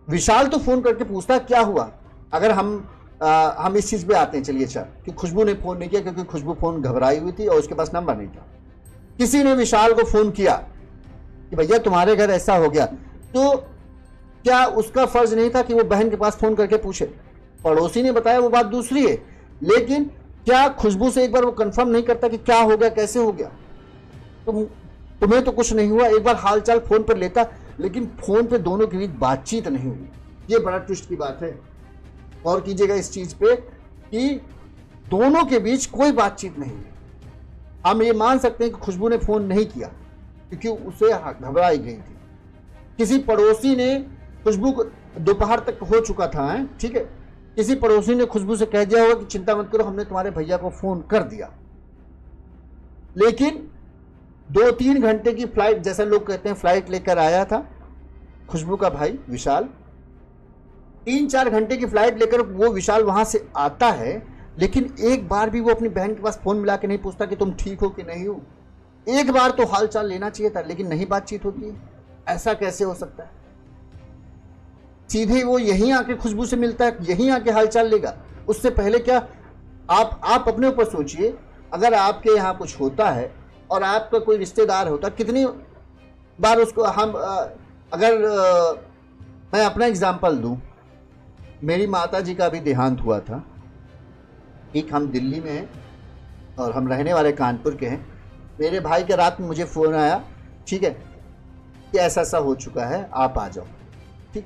विशाल तो फ़ोन करके पूछता क्या हुआ। अगर हम इस चीज़ पे आते हैं, चलिए, अच्छा कि खुशबू ने फ़ोन नहीं किया क्योंकि खुशबू फ़ोन घबराई हुई थी और उसके पास नंबर नहीं था। किसी ने विशाल को फ़ोन किया कि भैया तुम्हारे घर ऐसा हो गया, तो क्या उसका फ़र्ज़ नहीं था कि वो बहन के पास फ़ोन करके पूछे? पड़ोसी ने बताया वो बात दूसरी है, लेकिन क्या खुशबू से एक बार वो कंफर्म नहीं करता कि क्या हो गया, कैसे हो गया? तुम्हें तो कुछ नहीं हुआ, एक बार हालचाल फ़ोन पर लेता, लेकिन फ़ोन पे दोनों के बीच बातचीत नहीं हुई। ये बड़ा ट्विस्ट की बात है। और कीजिएगा इस चीज़ पे कि दोनों के बीच कोई बातचीत नहीं है। हम ये मान सकते हैं कि खुशबू ने फ़ोन नहीं किया क्योंकि उसे घबराई गई थी। किसी पड़ोसी ने खुशबू को, दोपहर तक हो चुका था, ठीक है, किसी पड़ोसी ने खुशबू से कह दिया होगा कि चिंता मत करो हमने तुम्हारे भैया को फ़ोन कर दिया। लेकिन 2-3 घंटे की फ्लाइट, जैसे लोग कहते हैं, फ्लाइट लेकर आया था खुशबू का भाई विशाल। 3-4 घंटे की फ्लाइट लेकर वो विशाल वहां से आता है, लेकिन एक बार भी वो अपनी बहन के पास फ़ोन मिला के नहीं पूछता कि तुम ठीक हो कि नहीं हो। एक बार तो हालचाल लेना चाहिए था, लेकिन नहीं बातचीत होती है। ऐसा कैसे हो सकता है? सीधे वो यहीं आके खुशबू से मिलता है, यहीं आके हालचाल लेगा। उससे पहले क्या, आप अपने ऊपर सोचिए, अगर आपके यहाँ कुछ होता है और आपका कोई रिश्तेदार होता, कितनी बार उसको हम अगर मैं अपना एग्जाम्पल दूं, मेरी माता जी का भी देहांत हुआ था। ठीक, हम दिल्ली में हैं और हम रहने वाले कानपुर के हैं। मेरे भाई के रात में मुझे फ़ोन आया, ठीक है, कि ऐसा ऐसा हो चुका है, आप आ जाओ। ठीक,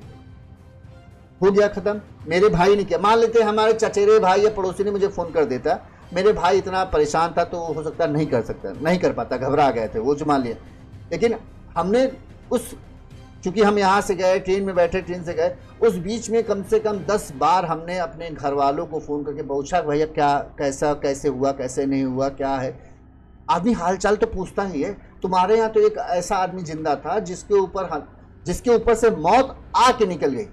हो गया ख़त्म। मेरे भाई ने किया, मान लेते हमारे चचेरे भाई या पड़ोसी ने मुझे फ़ोन कर देता, मेरे भाई इतना परेशान था तो हो सकता नहीं कर पाता, घबरा गए थे वो, जो मान लिया। लेकिन हमने उस, चूंकि हम यहाँ से गए, ट्रेन में बैठे, ट्रेन से गए, उस बीच में कम से कम 10 बार हमने अपने घर वालों को फ़ोन करके पूछा भैया क्या, कैसा, कैसे हुआ, कैसे नहीं हुआ, क्या है। आदमी हालचाल तो पूछता ही है। तुम्हारे यहाँ तो एक ऐसा आदमी जिंदा था जिसके ऊपर से मौत आके निकल गई,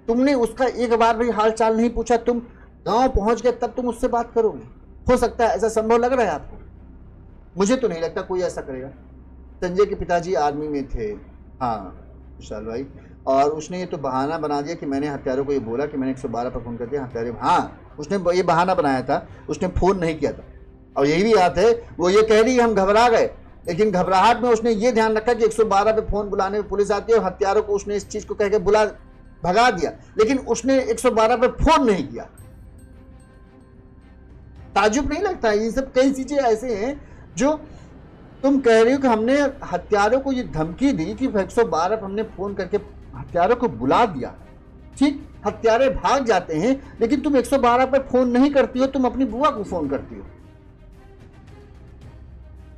तुमने उसका एक बार भी हाल चाल नहीं पूछा। तुम गांव पहुंच गए तब तुम उससे बात करोगे। हो सकता है ऐसा संभव लग रहा है आपको? मुझे तो नहीं लगता कोई ऐसा करेगा। संजय के पिताजी आर्मी में थे, हाँ विशाल भाई, और उसने ये तो बहाना बना दिया कि मैंने हत्यारों को ये बोला कि मैंने 112 पर फ़ोन कर दिया हत्यारे। हाँ, उसने ये बहाना बनाया था, उसने फ़ोन नहीं किया था। और यही भी बात है, वो ये कह रही हम घबरा गए, लेकिन घबराहट में उसने ये ध्यान रखा कि 112 पे फ़ोन बुलाने में पुलिस आती है और हत्यारों को उसने इस चीज़ को कह के भगा दिया, लेकिन उसने 112 पे फ़ोन नहीं किया। ताजुब नहीं लगता? ये सब कई चीज़ें ऐसे हैं जो तुम कह रही हो कि हमने हत्यारों को ये धमकी दी कि 112 पर हमने फ़ोन करके हत्यारों को बुला दिया। ठीक, हत्यारे भाग जाते हैं, लेकिन तुम 112 पर फ़ोन नहीं करती हो, तुम अपनी बुआ को फ़ोन करती हो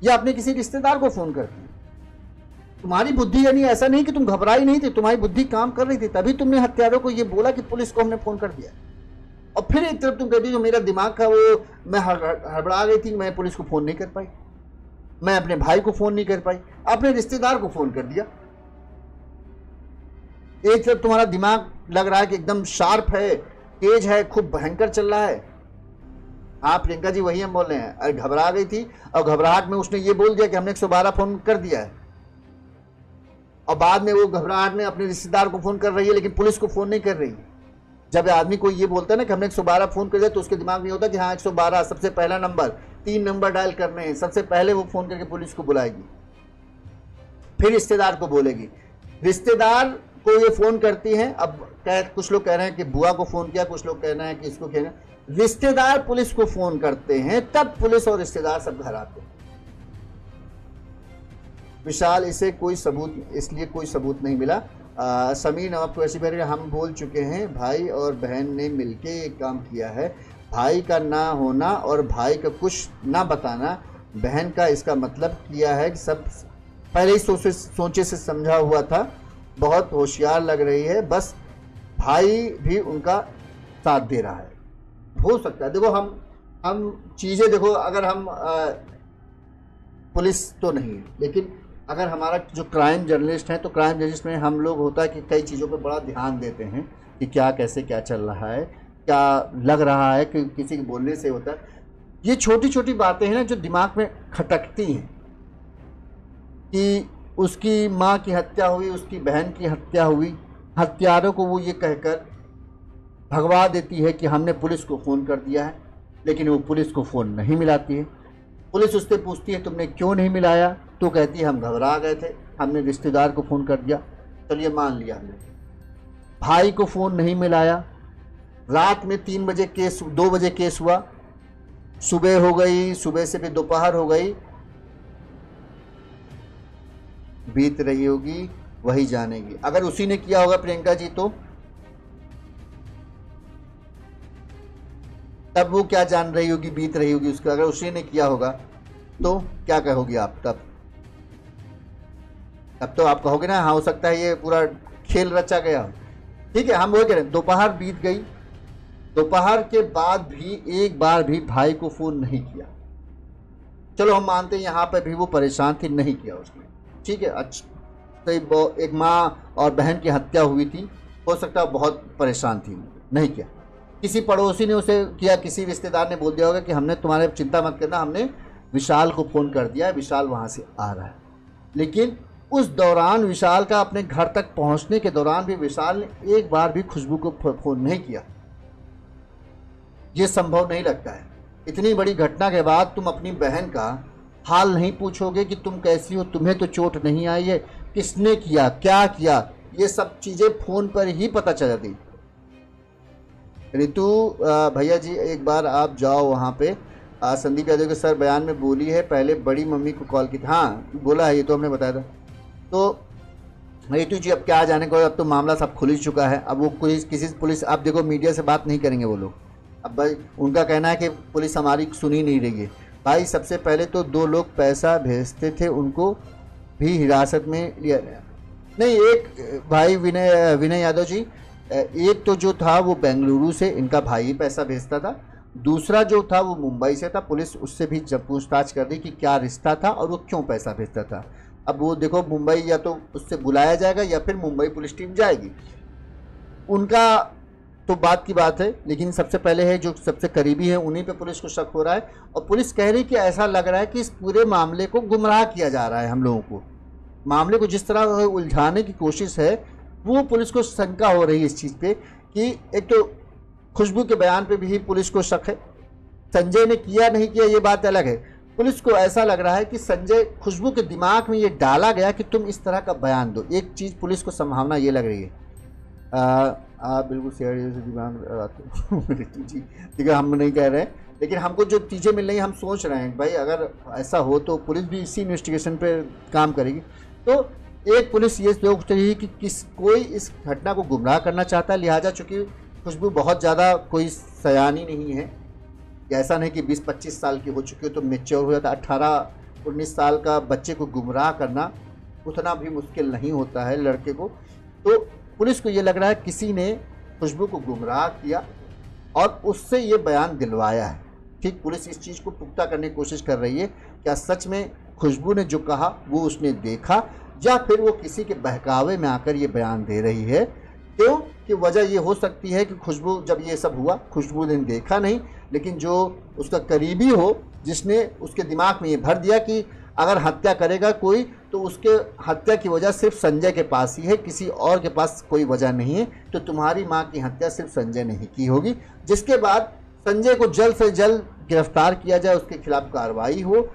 या अपने किसी रिश्तेदार को फ़ोन करती हो। तुम्हारी बुद्धि, यानी ऐसा नहीं कि तुम घबराई नहीं थी, तुम्हारी बुद्धि काम कर रही थी, तभी तुमने हत्यारों को ये बोला कि पुलिस को हमने फ़ोन कर दिया। और फिर एक तरफ तुम कहती हो मेरा दिमाग का वो, मैं हड़बड़ा गई थी, मैं पुलिस को फ़ोन नहीं कर पाई, मैं अपने भाई को फ़ोन नहीं कर पाई, अपने रिश्तेदार को फ़ोन कर दिया। एक तरफ तुम्हारा दिमाग लग रहा है कि एकदम शार्प है, तेज है, खूब भयंकर चल रहा है। हाँ प्रियंका जी, वही हम बोल रहे हैं। अरे घबरा गई थी और घबराहट में उसने ये बोल दिया कि हमने 112 फ़ोन कर दिया है, और बाद में वो घबराहट में अपने रिश्तेदार को फ़ोन कर रही है, लेकिन पुलिस को फ़ोन नहीं कर रही। जब आदमी को ये बोलता है ना कि हमने 112 फ़ोन कर दिया, तो उसके दिमाग में होता कि हाँ 112 सबसे पहला नंबर, 3 नंबर डायल करने हैं, सबसे पहले वो फ़ोन करके पुलिस को बुलाएगी, फिर रिश्तेदार को बोलेगी। रिश्तेदार को ये फ़ोन करती हैं। अब कुछ लोग कह रहे हैं कि बुआ को फ़ोन किया, कुछ लोग कह रहे हैं कि इसको कहना, रिश्तेदार पुलिस को फ़ोन करते हैं, तब पुलिस और रिश्तेदार सब घर आते हैं। विशाल, इसे कोई सबूत, इसलिए कोई सबूत नहीं मिला। समीर नवाब कुरैशी, हम बोल चुके हैं, भाई और बहन ने मिलके ये काम किया है। भाई का ना होना और भाई का कुछ ना बताना, बहन का इसका मतलब किया है कि सब पहले ही सोचे से समझा हुआ था। बहुत होशियार लग रही है, बस भाई भी उनका साथ दे रहा है। हो सकता है, देखो हम चीज़ें देखो, अगर हम पुलिस तो नहीं है, लेकिन अगर हमारा जो क्राइम जर्नलिस्ट हैं, तो क्राइम जर्नलिस्ट में हम लोग होता है कि कई चीज़ों पे बड़ा ध्यान देते हैं कि क्या, कैसे, क्या चल रहा है, क्या लग रहा है, कि किसी के बोलने से होता है। ये छोटी छोटी बातें हैं ना जो दिमाग में खटकती हैं कि उसकी माँ की हत्या हुई, उसकी बहन की हत्या हुई, हत्यारों को वो ये कहकर भगवा देती है कि हमने पुलिस को फ़ोन कर दिया है, लेकिन वो पुलिस को फ़ोन नहीं मिलाती है। पुलिस उससे पूछती है तुमने क्यों नहीं मिलाया, तो कहती है हम घबरा गए थे, हमने रिश्तेदार को फ़ोन कर दिया। चलिए मान लिया हमने। भाई को फ़ोन नहीं मिलाया, रात में 3 बजे केस, 2 बजे केस हुआ, सुबह हो गई, सुबह से फिर दोपहर हो गई, बीत रही होगी, वही जानेगी। अगर उसी ने किया होगा प्रियंका जी, तो तब वो क्या जान रही होगी, बीत रही होगी उसका। अगर उसी ने किया होगा तो क्या कहोगी आप? तब तो आप कहोगे ना हाँ हो सकता है ये पूरा खेल रचा गया। ठीक है, हम वो कह रहे हैं, दोपहर बीत गई, दोपहर के बाद भी एक बार भी भाई को फ़ोन नहीं किया। चलो हम मानते हैं यहाँ पर भी वो परेशान थी, नहीं किया उसने, ठीक है। अच्छा, तो एक माँ और बहन की हत्या हुई थी, हो सकता है बहुत परेशान थी, नहीं किया। किसी पड़ोसी ने उसे किया, किसी रिश्तेदार ने बोल दिया होगा कि हमने, तुम्हारे चिंता मत करना, हमने विशाल को फ़ोन कर दिया है, विशाल वहाँ से आ रहा है। लेकिन उस दौरान, विशाल का अपने घर तक पहुँचने के दौरान भी विशाल ने एक बार भी खुशबू को फ़ोन नहीं किया। ये संभव नहीं लगता है। इतनी बड़ी घटना के बाद तुम अपनी बहन का हाल नहीं पूछोगे कि तुम कैसी हो, तुम्हें तो चोट नहीं आई है, किसने किया, क्या किया, ये सब चीज़ें फ़ोन पर ही पता चल जाती। रितु भैया जी, एक बार आप जाओ वहाँ पे। संदीप यादव के सर बयान में बोली है पहले बड़ी मम्मी को कॉल की थी। हाँ बोला है, ये तो हमने बताया था। तो रितु जी अब क्या जाने को, अब तो मामला सब खुल ही चुका है। अब वो किसी पुलिस, आप देखो मीडिया से बात नहीं करेंगे वो लोग। अब भाई उनका कहना है कि पुलिस हमारी सुनी नहीं रही है। भाई सबसे पहले तो 2 लोग पैसा भेजते थे उनको भी हिरासत में लिया गया। नहीं, एक भाई विनय विनय यादव जी, एक तो जो था वो बेंगलुरु से इनका भाई पैसा भेजता था, दूसरा जो था वो मुंबई से था। पुलिस उससे भी जब पूछताछ कर रही कि क्या रिश्ता था और वो क्यों पैसा भेजता था। अब वो देखो, मुंबई या तो उससे बुलाया जाएगा या फिर मुंबई पुलिस टीम जाएगी, उनका तो बात की बात है। लेकिन सबसे पहले है जो सबसे करीबी है उन्हीं पे पुलिस को शक हो रहा है, और पुलिस कह रही कि ऐसा लग रहा है कि इस पूरे मामले को गुमराह किया जा रहा है। हम लोगों को मामले को जिस तरह उलझाने की कोशिश है, वो पुलिस को शंका हो रही है इस चीज़ पे कि एक तो खुशबू के बयान पे भी पुलिस को शक है, संजय ने किया नहीं किया ये बात अलग है। पुलिस को ऐसा लग रहा है कि संजय खुशबू के दिमाग में ये डाला गया कि तुम इस तरह का बयान दो। एक चीज़ पुलिस को संभावना ये लग रही है, आप बिल्कुल शेयर से दिमाग जी, ठीक है, हम नहीं कह रहे हैं, लेकिन हमको जो चीज़ें मिल रही हैं हम सोच रहे हैं भाई अगर ऐसा हो तो पुलिस भी इसी इन्वेस्टिगेशन पे काम करेगी। तो एक पुलिस ये सोच रही है कि कोई इस घटना को गुमराह करना चाहता है, लिहाजा चूँकि खुशबू बहुत ज़्यादा कोई सयानी नहीं है, ऐसा नहीं कि 20-25 साल की हो चुकी हो तो मेच्योर हो जाता। 18-19 साल का बच्चे को गुमराह करना उतना भी मुश्किल नहीं होता है लड़के को। तो पुलिस को ये लग रहा है किसी ने खुशबू को गुमराह किया और उससे ये बयान दिलवाया है। ठीक, पुलिस इस चीज़ को पुख्ता करने की कोशिश कर रही है, क्या सच में खुशबू ने जो कहा वो उसने देखा, या फिर वो किसी के बहकावे में आकर ये बयान दे रही है। क्यों कि वजह ये हो सकती है कि खुशबू जब ये सब हुआ खुशबू ने देखा नहीं, लेकिन जो उसका करीबी हो जिसने उसके दिमाग में ये भर दिया कि अगर हत्या करेगा कोई तो उसके हत्या की वजह सिर्फ संजय के पास ही है, किसी और के पास कोई वजह नहीं है, तो तुम्हारी मां की हत्या सिर्फ संजय ने ही की होगी। जिसके बाद संजय को जल्द से जल्द गिरफ्तार किया जाए, उसके खिलाफ कार्रवाई हो।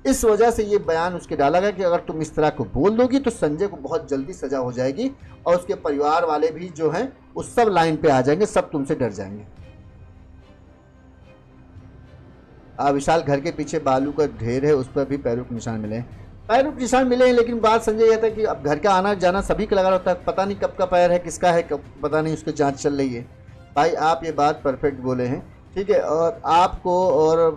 इस वजह से ये बयान उसके डाला गया कि अगर तुम इस तरह को बोल दोगी तो संजय को बहुत जल्दी सजा हो जाएगी और उसके परिवार वाले भी जो हैं वो सब लाइन पे आ जाएंगे, सब तुमसे डर जाएंगे। विशाल, घर के पीछे बालू का ढेर है, उस पर भी पैरों के निशान मिले हैं। पैरों के निशान मिले हैं, लेकिन बात संजय यह था कि अब घर का आना जाना सभी का लगा रहता है, पता नहीं कब का पैर है, किसका है, कब पता नहीं, उसकी जांच चल रही है। भाई आप ये बात परफेक्ट बोले हैं, ठीक है, और आपको और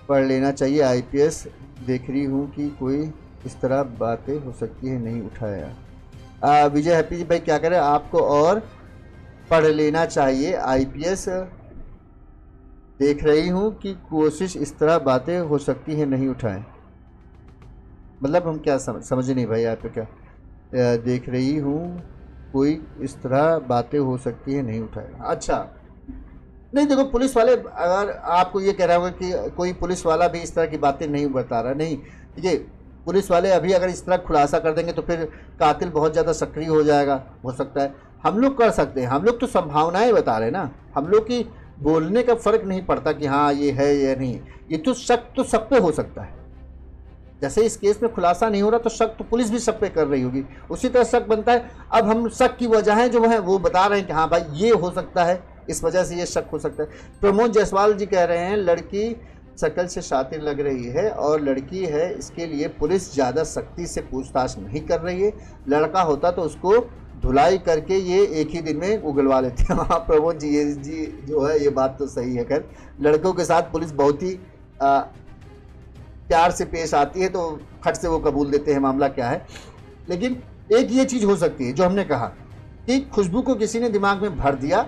पढ़ लेना चाहिए। आईपीएस देख रही हूँ कि कोई इस तरह बातें हो सकती है, नहीं उठाया। विजय हैप्पी जी भाई क्या करें, आपको और पढ़ लेना चाहिए। आईपीएस देख रही हूँ कि कोशिश इस तरह बातें हो सकती है, नहीं उठाएं। मतलब हम क्या समझ नहीं भाई, आप क्या देख रही हूँ कोई इस तरह बातें हो सकती है, नहीं उठाएगा। अच्छा, नहीं देखो, पुलिस वाले अगर आपको ये कह रहा होगा कि कोई पुलिस वाला भी इस तरह की बातें नहीं बता रहा, नहीं, ये पुलिस वाले अभी अगर इस तरह खुलासा कर देंगे तो फिर कातिल बहुत ज़्यादा सक्रिय हो जाएगा, हो सकता है। हम लोग कर सकते हैं, हम लोग तो संभावनाएं बता रहे हैं ना, हम लोग की बोलने का फ़र्क नहीं पड़ता कि हाँ ये है या नहीं। ये तो शक तो सब पे हो सकता है, जैसे इस केस में खुलासा नहीं हो रहा तो शक तो पुलिस भी सब पे कर रही होगी, उसी तरह शक बनता है। अब हम शक की वजहें जो है वो बता रहे हैं कि हाँ भाई ये हो सकता है, इस वजह से ये शक हो सकता है। प्रमोद जायसवाल जी कह रहे हैं लड़की शक्ल से शातिर लग रही है और लड़की है, इसके लिए पुलिस ज़्यादा सख्ती से पूछताछ नहीं कर रही है। लड़का होता तो उसको धुलाई करके ये एक ही दिन में उगलवा लेते हैं। हाँ प्रमोद जी, ये जी जो है ये बात तो सही है। खैर, लड़कों के साथ पुलिस बहुत ही प्यार से पेश आती है तो फट से वो कबूल देते हैं मामला क्या है। लेकिन एक ये चीज़ हो सकती है जो हमने कहा कि खुशबू को किसी ने दिमाग में भर दिया,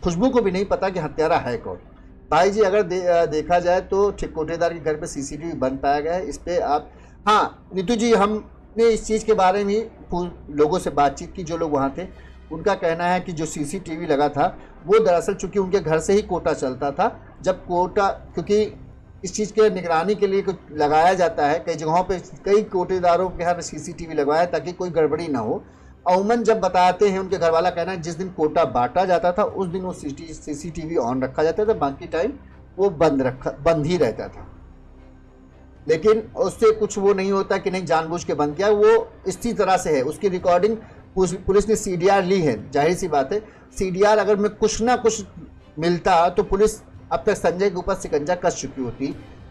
खुशबू को भी नहीं पता कि हत्यारा है कौन। भाई जी अगर देखा जाए तो ठिकोटेदार के घर पे सीसीटीवी बन पाया गया है, इस पर आप, हाँ नीतू जी, हमने इस चीज़ के बारे में लोगों से बातचीत की, जो लोग वहाँ थे, उनका कहना है कि जो सीसीटीवी लगा था वो दरअसल चूँकि उनके घर से ही कोटा चलता था, जब कोटा, क्योंकि इस चीज़ के निगरानी के लिए कुछ लगाया जाता है, कई जगहों पे कई कोटेदारों के यहाँ सीसीटीवी लगवाया ताकि कोई गड़बड़ी ना हो। अमूमन जब बताते हैं उनके घर वाला कहना है जिस दिन कोटा बांटा जाता था उस दिन वो सीसीटीवी ऑन रखा जाता था, बाकी टाइम वो बंद ही रहता था। लेकिन उससे कुछ वो नहीं होता कि नहीं जानबूझ के बंद किया, वो इसी तरह से है। उसकी रिकॉर्डिंग पुलिस ने सीडीआर ली है, जाहिर सी बात है सीडीआर अगर में कुछ ना कुछ मिलता तो पुलिस अब तक संजय के ऊपर शिकंजा कस चुकी होती।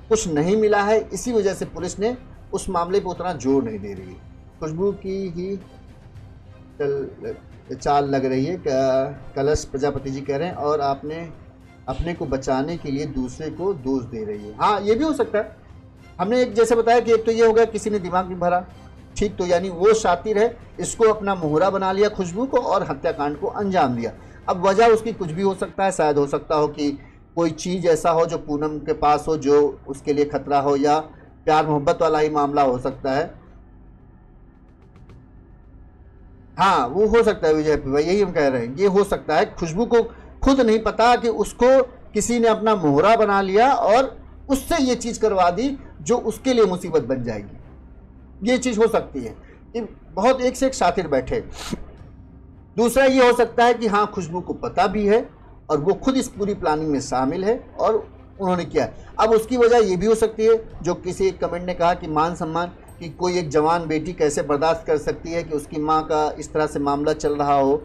कुछ नहीं मिला है, इसी वजह से पुलिस ने उस मामले पर उतना जोर नहीं दे रही। खुशबू की ही चाल लग रही है, कलश प्रजापति जी कह रहे हैं, और आपने अपने को बचाने के लिए दूसरे को दोष दे रही है। हाँ ये भी हो सकता है, हमने एक जैसे बताया कि एक तो ये हो गया किसी ने दिमाग में भरा, ठीक, तो यानी वो शातिर है, इसको अपना मोहरा बना लिया खुशबू को और हत्याकांड को अंजाम दिया। अब वजह उसकी कुछ भी हो सकता है, शायद हो सकता हो कि कोई चीज़ ऐसा हो जो पूनम के पास हो जो उसके लिए खतरा हो, या प्यार मोहब्बत वाला ही मामला हो सकता है। हाँ वो हो सकता है विजय भाई, यही हम कह रहे हैं, ये हो सकता है खुशबू को खुद नहीं पता कि उसको किसी ने अपना मोहरा बना लिया और उससे ये चीज़ करवा दी जो उसके लिए मुसीबत बन जाएगी। ये चीज़ हो सकती है कि बहुत एक से एक शातिर बैठे। दूसरा ये हो सकता है कि हाँ खुशबू को पता भी है और वो खुद इस पूरी प्लानिंग में शामिल है और उन्होंने किया। अब उसकी वजह ये भी हो सकती है जो किसी एक कमेंट ने कहा कि मान सम्मान, कि कोई एक जवान बेटी कैसे बर्दाश्त कर सकती है कि उसकी माँ का इस तरह से मामला चल रहा हो।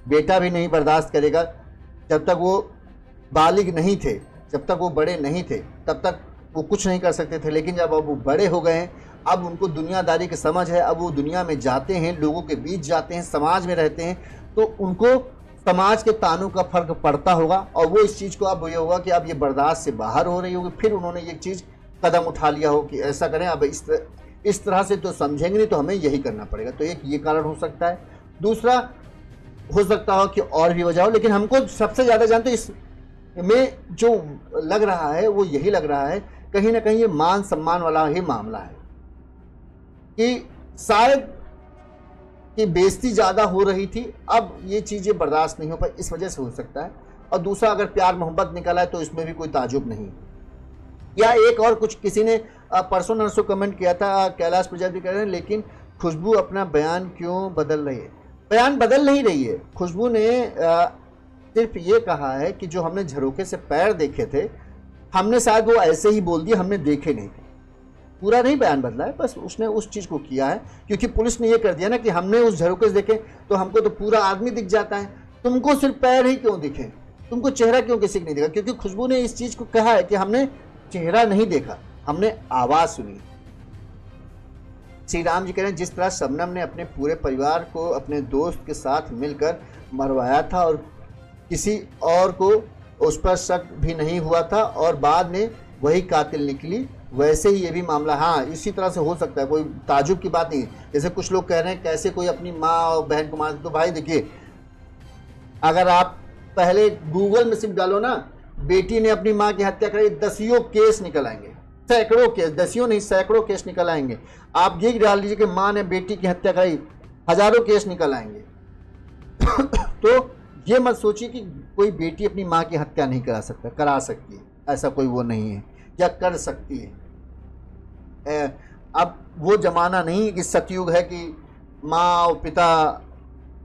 बेटा भी नहीं बर्दाश्त करेगा, जब तक वो बालिग नहीं थे, जब तक वो बड़े नहीं थे तब तक वो कुछ नहीं कर सकते थे, लेकिन जब अब वो बड़े हो गए हैं, अब उनको दुनियादारी की समझ है, अब वो दुनिया में जाते हैं, लोगों के बीच जाते हैं, समाज में रहते हैं, तो उनको समाज के तानों का फर्क पड़ता होगा और वो इस चीज़ को अब ये होगा कि अब ये बर्दाश्त से बाहर हो रही होगी। फिर उन्होंने ये चीज़ कदम उठा लिया हो कि ऐसा करें, अब इस तरह से तो समझेंगे नहीं तो हमें यही करना पड़ेगा। तो एक ये कारण हो सकता है। दूसरा हो सकता हो कि और भी वजह हो, लेकिन हमको सबसे ज़्यादा जानते इसमें जो लग रहा है वो यही लग रहा है कहीं ना कहीं ये मान सम्मान वाला ही मामला है कि शायद कि बेइज्जती ज़्यादा हो रही थी, अब ये चीज़ें बर्दाश्त नहीं हो पाई, इस वजह से हो सकता है। और दूसरा अगर प्यार मोहब्बत निकला है तो इसमें भी कोई ताजुब नहीं। या एक और कुछ किसी ने परसों नरसों कमेंट किया था, कैलाश प्रजापति कह रहे हैं लेकिन खुशबू अपना बयान क्यों बदल रही है। बयान बदल नहीं रही है, खुशबू ने सिर्फ ये कहा है कि जो हमने झरोखे से पैर देखे थे, हमने शायद वो ऐसे ही बोल दिए, हमने देखे नहीं थे। पूरा नहीं बयान बदला है, बस उसने उस चीज़ को किया है क्योंकि पुलिस ने ये कर दिया ना कि हमने उस झरोखे से देखे तो हमको तो पूरा आदमी दिख जाता है, तुमको सिर्फ पैर ही क्यों दिखे, तुमको चेहरा क्यों किसी को नहीं दिखा। क्योंकि खुशबू ने इस चीज़ को कहा है कि हमने चेहरा नहीं देखा, हमने आवाज़ सुनी। श्री राम जी कह रहे हैं जिस तरह शबनम ने अपने पूरे परिवार को अपने दोस्त के साथ मिलकर मरवाया था और किसी और को उस पर शक भी नहीं हुआ था और बाद में वही कातिल निकली, वैसे ही ये भी मामला हाँ इसी तरह से हो सकता है, कोई ताजुब की बात नहीं। जैसे कुछ लोग कह रहे हैं कैसे कोई अपनी माँ और बहन को मार, तो भाई देखिए अगर आप पहले गूगल में सिर्फ डालो ना बेटी ने अपनी माँ की हत्या करी, दसियों केस निकल आएंगे, सैकड़ों केस, दसियों नहीं सैकड़ों केस निकल आएंगे। आप ये डाल लीजिए कि माँ ने बेटी की हत्या करी, हजारों केस निकल आएंगे। तो ये मत सोचिए कि कोई बेटी अपनी माँ की हत्या नहीं करा सकता, करा सकती है, ऐसा कोई वो नहीं है, या कर सकती है। अब वो जमाना नहीं कि सतयुग है कि माँ और पिता,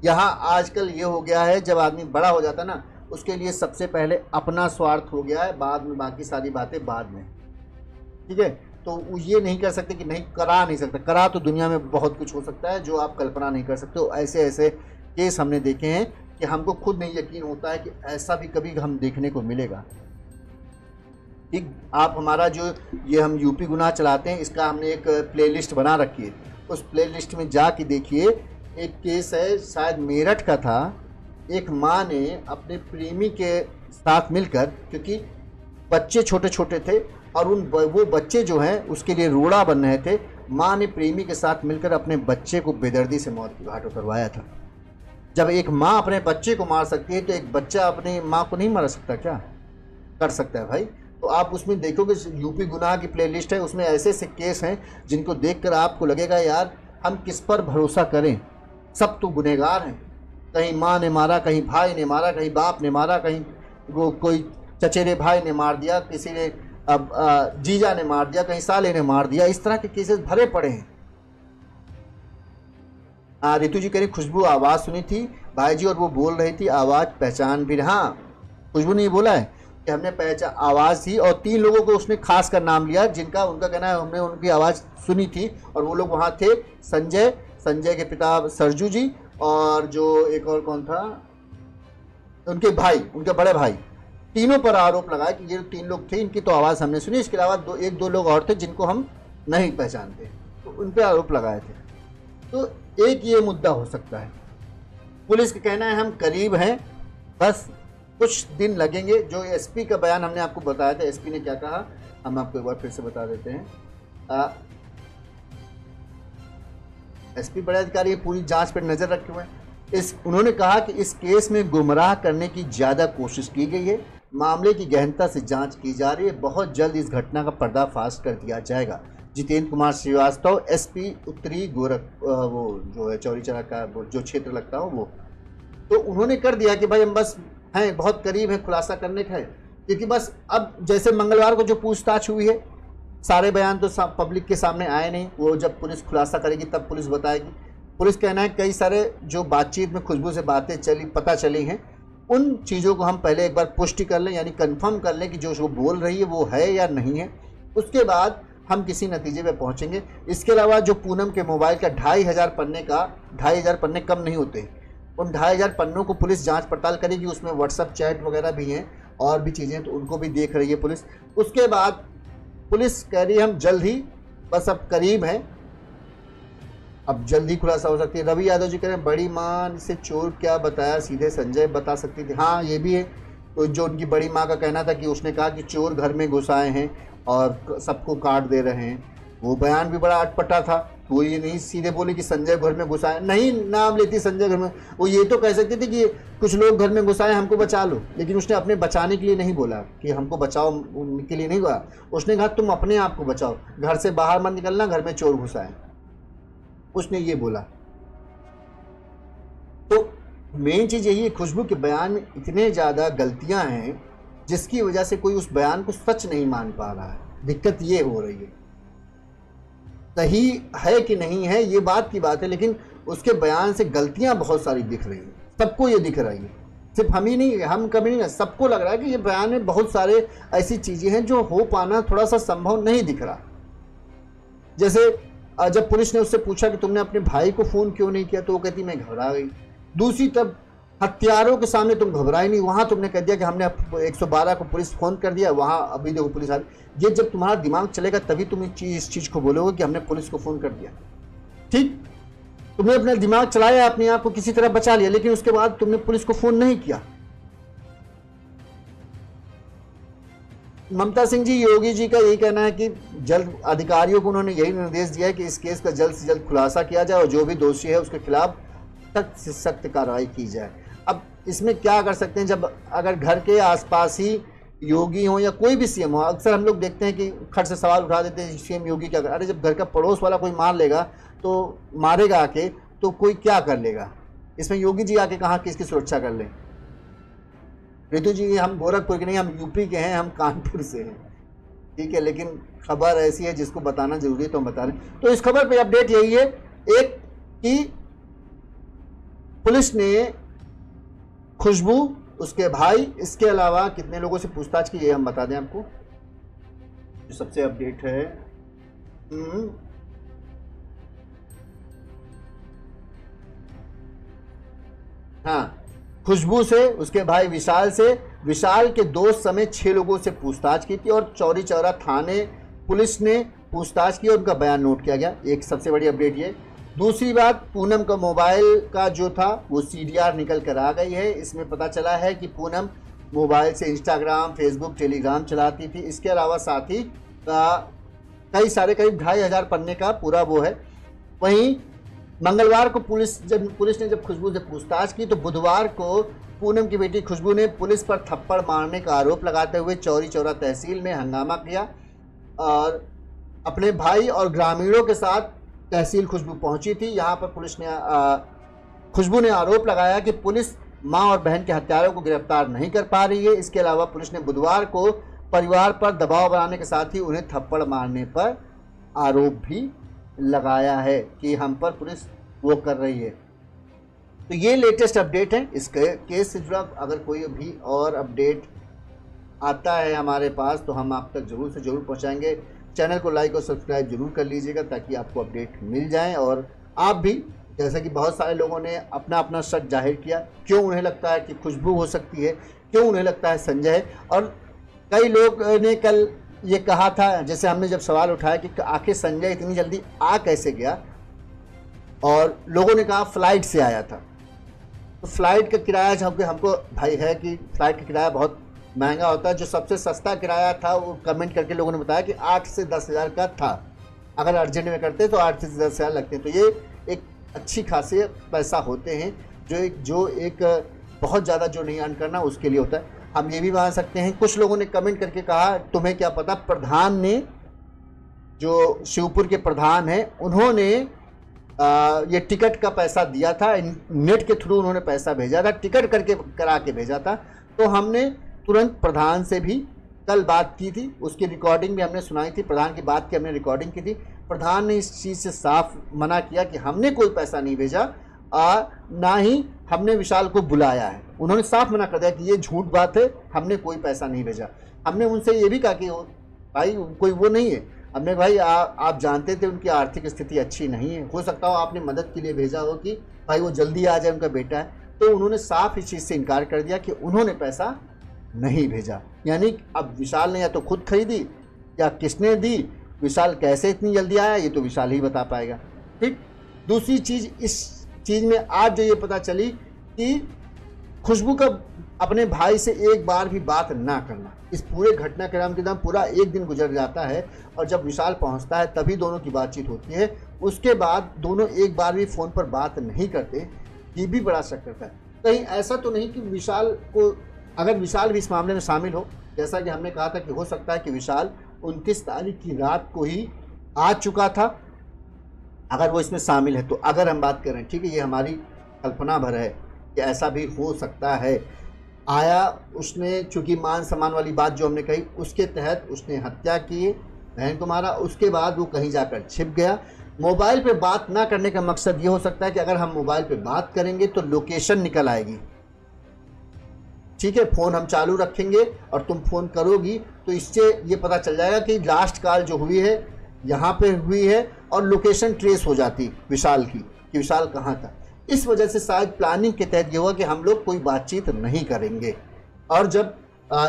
यहाँ आजकल ये हो गया है जब आदमी बड़ा हो जाता है ना उसके लिए सबसे पहले अपना स्वार्थ हो गया है, बाद में बाकी सारी बातें बाद में, ठीक है। तो ये नहीं कर सकते कि नहीं करा नहीं सकता, करा तो दुनिया में बहुत कुछ हो सकता है जो आप कल्पना नहीं कर सकते। तो ऐसे ऐसे केस हमने देखे हैं कि हमको खुद नहीं यकीन होता है कि ऐसा भी कभी हम देखने को मिलेगा। ठीक, आप हमारा जो ये हम यूपी गुनाह चलाते हैं इसका हमने एक प्लेलिस्ट बना रखी है, उस प्लेलिस्ट में जा के देखिए। एक केस है शायद मेरठ का था, एक माँ ने अपने प्रेमी के साथ मिलकर, क्योंकि बच्चे छोटे छोटे थे और वो बच्चे जो हैं उसके लिए रोड़ा बन रहे थे, माँ ने प्रेमी के साथ मिलकर अपने बच्चे को बेदर्दी से मौत की घाट उतरवाया था। जब एक माँ अपने बच्चे को मार सकती है तो एक बच्चा अपनी माँ को नहीं मार सकता क्या? कर सकता है भाई। तो आप उसमें देखोगे यूपी गुनाह की प्लेलिस्ट है, उसमें ऐसे ऐसे केस हैं जिनको देखकर आपको लगेगा यार हम किस पर भरोसा करें, सब तो गुनहगार हैं। कहीं माँ ने मारा, कहीं भाई ने मारा, कहीं बाप ने मारा, कहीं वो कोई चचेरे भाई ने मार दिया, किसी ने अब जीजा ने मार दिया, कहीं साले ने मार दिया, इस तरह के केसेस भरे पड़े हैं। रितु जी कह रही खुशबू आवाज़ सुनी थी भाई जी और वो बोल रही थी आवाज़ पहचान भी, हाँ खुशबू ने ये बोला है कि हमने पहचान आवाज़ थी और 3 लोगों को उसने खास कर नाम लिया जिनका उनका कहना है हमने उनकी आवाज़ सुनी थी और वो लोग वहाँ थे, संजय के पिता सरजू जी और जो एक और कौन था उनके भाई, उनके बड़े भाई, तीनों पर आरोप लगाया कि ये 3 लोग थे, इनकी तो आवाज़ हमने सुनी, इसके अलावा एक दो लोग और थे जिनको हम नहीं पहचानते, तो उन पर आरोप लगाए थे। तो एक ये मुद्दा हो सकता है। पुलिस का कहना है हम करीब हैं, बस कुछ दिन लगेंगे। जो एसपी का बयान हमने आपको बताया था, एसपी ने क्या कहा हम आपको एक बार फिर से बता देते हैं। एसपी बड़े अधिकारी पूरी जांच पर नजर रखे हुए हैं। उन्होंने कहा कि इस केस में गुमराह करने की ज्यादा कोशिश की गई है, मामले की गहनता से जांच की जा रही है, बहुत जल्द इस घटना का पर्दाफाश कर दिया जाएगा। जितेंद्र कुमार श्रीवास्तव, एसपी उत्तरी वो जो है चौरी चौरा का जो क्षेत्र लगता हो वो, तो उन्होंने कर दिया कि भाई हम बस हैं, बहुत करीब है खुलासा करने का है, क्योंकि बस अब जैसे मंगलवार को जो पूछताछ हुई है, सारे बयान तो पब्लिक के सामने आए नहीं, वो जब पुलिस खुलासा करेगी तब पुलिस बताएगी। पुलिस कहना है कई सारे जो बातचीत में खुशबू से बातें पता चली हैं, उन चीज़ों को हम पहले एक बार पुष्टि कर लें, यानी कंफर्म कर लें कि जो वो बोल रही है वो है या नहीं है, उसके बाद हम किसी नतीजे पे पहुंचेंगे। इसके अलावा जो पूनम के मोबाइल का 2,500 पन्ने कम नहीं होते, उन 2,500 पन्नों को पुलिस जांच पड़ताल करेगी, उसमें व्हाट्सएप चैट वगैरह भी हैं और भी चीज़ें, तो उनको भी देख रही है पुलिस। उसके बाद पुलिस कह रही है हम जल्द ही, बस अब करीब हैं, अब जल्दी खुलासा हो सकती है। रवि यादव जी कह रहे हैं बड़ी माँ से चोर क्या बताया, सीधे संजय बता सकती थी। हाँ ये भी है, तो जो उनकी बड़ी माँ का कहना था कि उसने कहा कि चोर घर में घुस आए हैं और सबको काट दे रहे हैं, वो बयान भी बड़ा अटपटा था। वो ये नहीं सीधे बोले कि संजय घर में घुस आए, नहीं नाम लेती संजय घर में, वो ये तो कह सकती थी कि कुछ लोग घर में घुस आए हमको बचा लो, लेकिन उसने अपने बचाने के लिए नहीं बोला कि हमको बचाओ के लिए नहीं बोला, उसने कहा तुम अपने आप को बचाओ, घर से बाहर मत निकलना, घर में चोर घुस आए, उसने ये बोला। तो मेन चीज यही है, खुशबू के बयान में इतने ज्यादा गलतियां हैं जिसकी वजह से कोई उस बयान को सच नहीं मान पा रहा है। दिक्कत ये हो रही है, सही है कि नहीं है ये बात की बात है, लेकिन उसके बयान से गलतियां बहुत सारी दिख रही हैं, सबको ये दिख रही है, सिर्फ हम ही नहीं, हम कभी नहीं, सबको लग रहा है कि ये बयान में बहुत सारे ऐसी चीजें हैं जो हो पाना थोड़ा सा संभव नहीं दिख रहा। जैसे जब पुलिस ने उससे पूछा कि तुमने अपने भाई को फोन क्यों नहीं किया, तो वो कहती मैं घबरा गई। दूसरी तरफ हथियारों के सामने तुम घबराई नहीं, वहां तुमने कह दिया कि हमने 112 को पुलिस फोन कर दिया, वहां अभी देखो पुलिस आ रही। ये जब तुम्हारा दिमाग चलेगा तभी तुम इस चीज को बोलोगे कि हमने पुलिस को फोन कर दिया। ठीक, तुमने अपना दिमाग चलाया, अपने आप को किसी तरह बचा लिया, लेकिन उसके बाद तुमने पुलिस को फोन नहीं किया। ममता सिंह जी, योगी जी का यही कहना है कि जल्द अधिकारियों को उन्होंने यही निर्देश दिया है कि इस केस का जल्द से जल्द खुलासा किया जाए और जो भी दोषी है उसके खिलाफ सख्त से सख्त कार्रवाई की जाए। अब इसमें क्या कर सकते हैं, जब अगर घर के आसपास ही योगी हो या कोई भी सीएम हो, अक्सर हम लोग देखते हैं कि खट से सवाल उठा देते हैं सीएम योगी क्या कर, अरे जब घर का पड़ोस वाला कोई मार लेगा तो मारेगा आके, तो कोई क्या कर लेगा। इसमें योगी जी आके कहाँ किसकी सुरक्षा कर लें। रितु जी, हम गोरखपुर के नहीं, हम यूपी के हैं, हम कानपुर से हैं, ठीक है, लेकिन खबर ऐसी है जिसको बताना जरूरी है तो हम बता रहे हैं। तो इस खबर पे अपडेट यही है, एक कि पुलिस ने खुशबू, उसके भाई, इसके अलावा कितने लोगों से पूछताछ की ये हम बता दें आपको, जो सबसे अपडेट है। हाँ, खुशबू से, उसके भाई विशाल से, विशाल के दोस्त समेत 6 लोगों से पूछताछ की थी और चौरी चौरा थाने पुलिस ने पूछताछ की और उनका बयान नोट किया गया। एक सबसे बड़ी अपडेट ये। दूसरी बात, पूनम का मोबाइल का जो था वो CDR निकल कर आ गई है। इसमें पता चला है कि पूनम मोबाइल से इंस्टाग्राम, फेसबुक, टेलीग्राम चलाती थी। इसके अलावा साथ ही कई सारे करीब 2,500 पन्ने का पूरा वो है। वहीं मंगलवार को पुलिस ने जब खुशबू से पूछताछ की तो बुधवार को पूनम की बेटी खुशबू ने पुलिस पर थप्पड़ मारने का आरोप लगाते हुए चौरी चौरा तहसील में हंगामा किया और अपने भाई और ग्रामीणों के साथ तहसील खुशबू पहुंची थी। यहाँ पर पुलिस ने खुशबू ने आरोप लगाया कि पुलिस मां और बहन के हत्यारों को गिरफ्तार नहीं कर पा रही है। इसके अलावा पुलिस ने बुधवार को परिवार पर दबाव बनाने के साथ ही उन्हें थप्पड़ मारने पर आरोप भी लगाया है कि हम पर पुलिस वो कर रही है। तो ये लेटेस्ट अपडेट है। इस केस से जुड़ा अगर कोई भी और अपडेट आता है हमारे पास तो हम आप तक जरूर से जरूर पहुंचाएंगे। चैनल को लाइक और सब्सक्राइब जरूर कर लीजिएगा ताकि आपको अपडेट मिल जाए। और आप भी, जैसा कि बहुत सारे लोगों ने अपना अपना शक जाहिर किया, क्यों उन्हें लगता है कि खुशबू हो सकती है, क्यों उन्हें लगता है संजय है। और कई लोग ने कल ये कहा था, जैसे हमने जब सवाल उठाया कि आखिर संजय इतनी जल्दी आ कैसे गया, और लोगों ने कहा फ्लाइट से आया था। तो फ्लाइट का किराया जब हमको भाई है कि फ्लाइट का किराया बहुत महंगा होता है। जो सबसे सस्ता किराया था वो कमेंट करके लोगों ने बताया कि 8 से 10 हज़ार का था। अगर अर्जेंट में करते हैं तो 8 से 10 हज़ार लगते हैं। तो ये एक अच्छी खासी पैसा होते हैं जो एक बहुत ज़्यादा जो नहीं अर्न करना उसके लिए होता है। हम ये भी मान सकते हैं, कुछ लोगों ने कमेंट करके कहा तुम्हें क्या पता, प्रधान ने, जो शिवपुर के प्रधान हैं, उन्होंने ये टिकट का पैसा दिया था, नेट के थ्रू उन्होंने पैसा भेजा था, टिकट करके करा के भेजा था। तो हमने तुरंत प्रधान से भी कल बात की थी, उसकी रिकॉर्डिंग भी हमने सुनाई थी, प्रधान की बात की हमने रिकॉर्डिंग की थी। प्रधान ने इस चीज़ से साफ मना किया कि हमने कोई पैसा नहीं भेजा, ना ही हमने विशाल को बुलाया है। उन्होंने साफ मना कर दिया कि ये झूठ बात है, हमने कोई पैसा नहीं भेजा। हमने उनसे ये भी कहा कि भाई कोई वो नहीं है, हमने भाई आप जानते थे उनकी आर्थिक स्थिति अच्छी नहीं है, हो सकता हो आपने मदद के लिए भेजा हो कि भाई वो जल्दी आ जाए, उनका बेटा है। तो उन्होंने साफ इस चीज़ से इनकार कर दिया कि उन्होंने पैसा नहीं भेजा। यानी अब विशाल ने या तो खुद खरीदी या किसने दी, विशाल कैसे इतनी जल्दी आया ये तो विशाल ही बता पाएगा। ठीक, दूसरी चीज़ इस चीज़ में आज जो ये पता चली कि खुशबू का अपने भाई से एक बार भी बात ना करना, इस पूरे घटनाक्रम के दौरान पूरा एक दिन गुजर जाता है और जब विशाल पहुंचता है तभी दोनों की बातचीत होती है। उसके बाद दोनों एक बार भी फ़ोन पर बात नहीं करते, ये भी बड़ा शक करता है। कहीं ऐसा तो नहीं कि विशाल को, अगर विशाल भी इस मामले में शामिल हो, जैसा कि हमने कहा था कि हो सकता है कि विशाल 29 तारीख की रात को ही आ चुका था, अगर वो इसमें शामिल है तो, अगर हम बात करें, ठीक है, ये हमारी कल्पना भर है कि ऐसा भी हो सकता है। आया, उसने चूंकि मान सम्मान वाली बात जो हमने कही उसके तहत उसने हत्या की, बहन को मारा, उसके बाद वो कहीं जाकर छिप गया। मोबाइल पे बात ना करने का मकसद ये हो सकता है कि अगर हम मोबाइल पे बात करेंगे तो लोकेशन निकल आएगी, ठीक है, फ़ोन हम चालू रखेंगे और तुम फ़ोन करोगी तो इससे ये पता चल जाएगा कि लास्ट कॉल जो हुई है यहाँ पे हुई है और लोकेशन ट्रेस हो जाती विशाल की कि विशाल कहाँ था। इस वजह से शायद प्लानिंग के तहत ये हुआ कि हम लोग कोई बातचीत नहीं करेंगे। और जब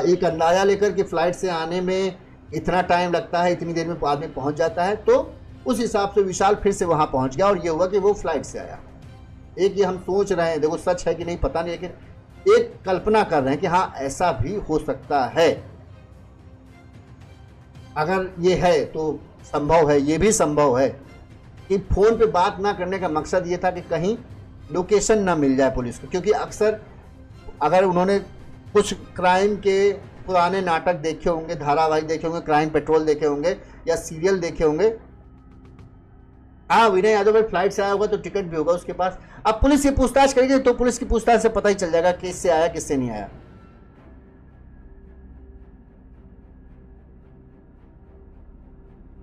एक अंदाज़ा लेकर के फ़्लाइट से आने में इतना टाइम लगता है, इतनी देर में आदमी पहुंच जाता है, तो उस हिसाब से विशाल फिर से वहां पहुंच गया और ये हुआ कि वो फ्लाइट से आया। एक ये हम सोच रहे हैं, देखो सच है कि नहीं पता नहीं, लेकिन एक कल्पना कर रहे हैं कि हाँ ऐसा भी हो सकता है। अगर ये है तो संभव है, ये भी संभव है कि फ़ोन पे बात ना करने का मकसद ये था कि कहीं लोकेशन ना मिल जाए पुलिस को, क्योंकि अक्सर अगर उन्होंने कुछ क्राइम के पुराने नाटक देखे होंगे, धारावाहिक देखे होंगे, क्राइम पेट्रोल देखे होंगे या सीरियल देखे होंगे। हाँ, विनय यादव भाई फ्लाइट से आया होगा तो टिकट भी होगा उसके पास। अब पुलिस ये पूछताछ करेगी तो पुलिस की पूछताछ से पता ही चल जाएगा किससे आया किससे नहीं आया।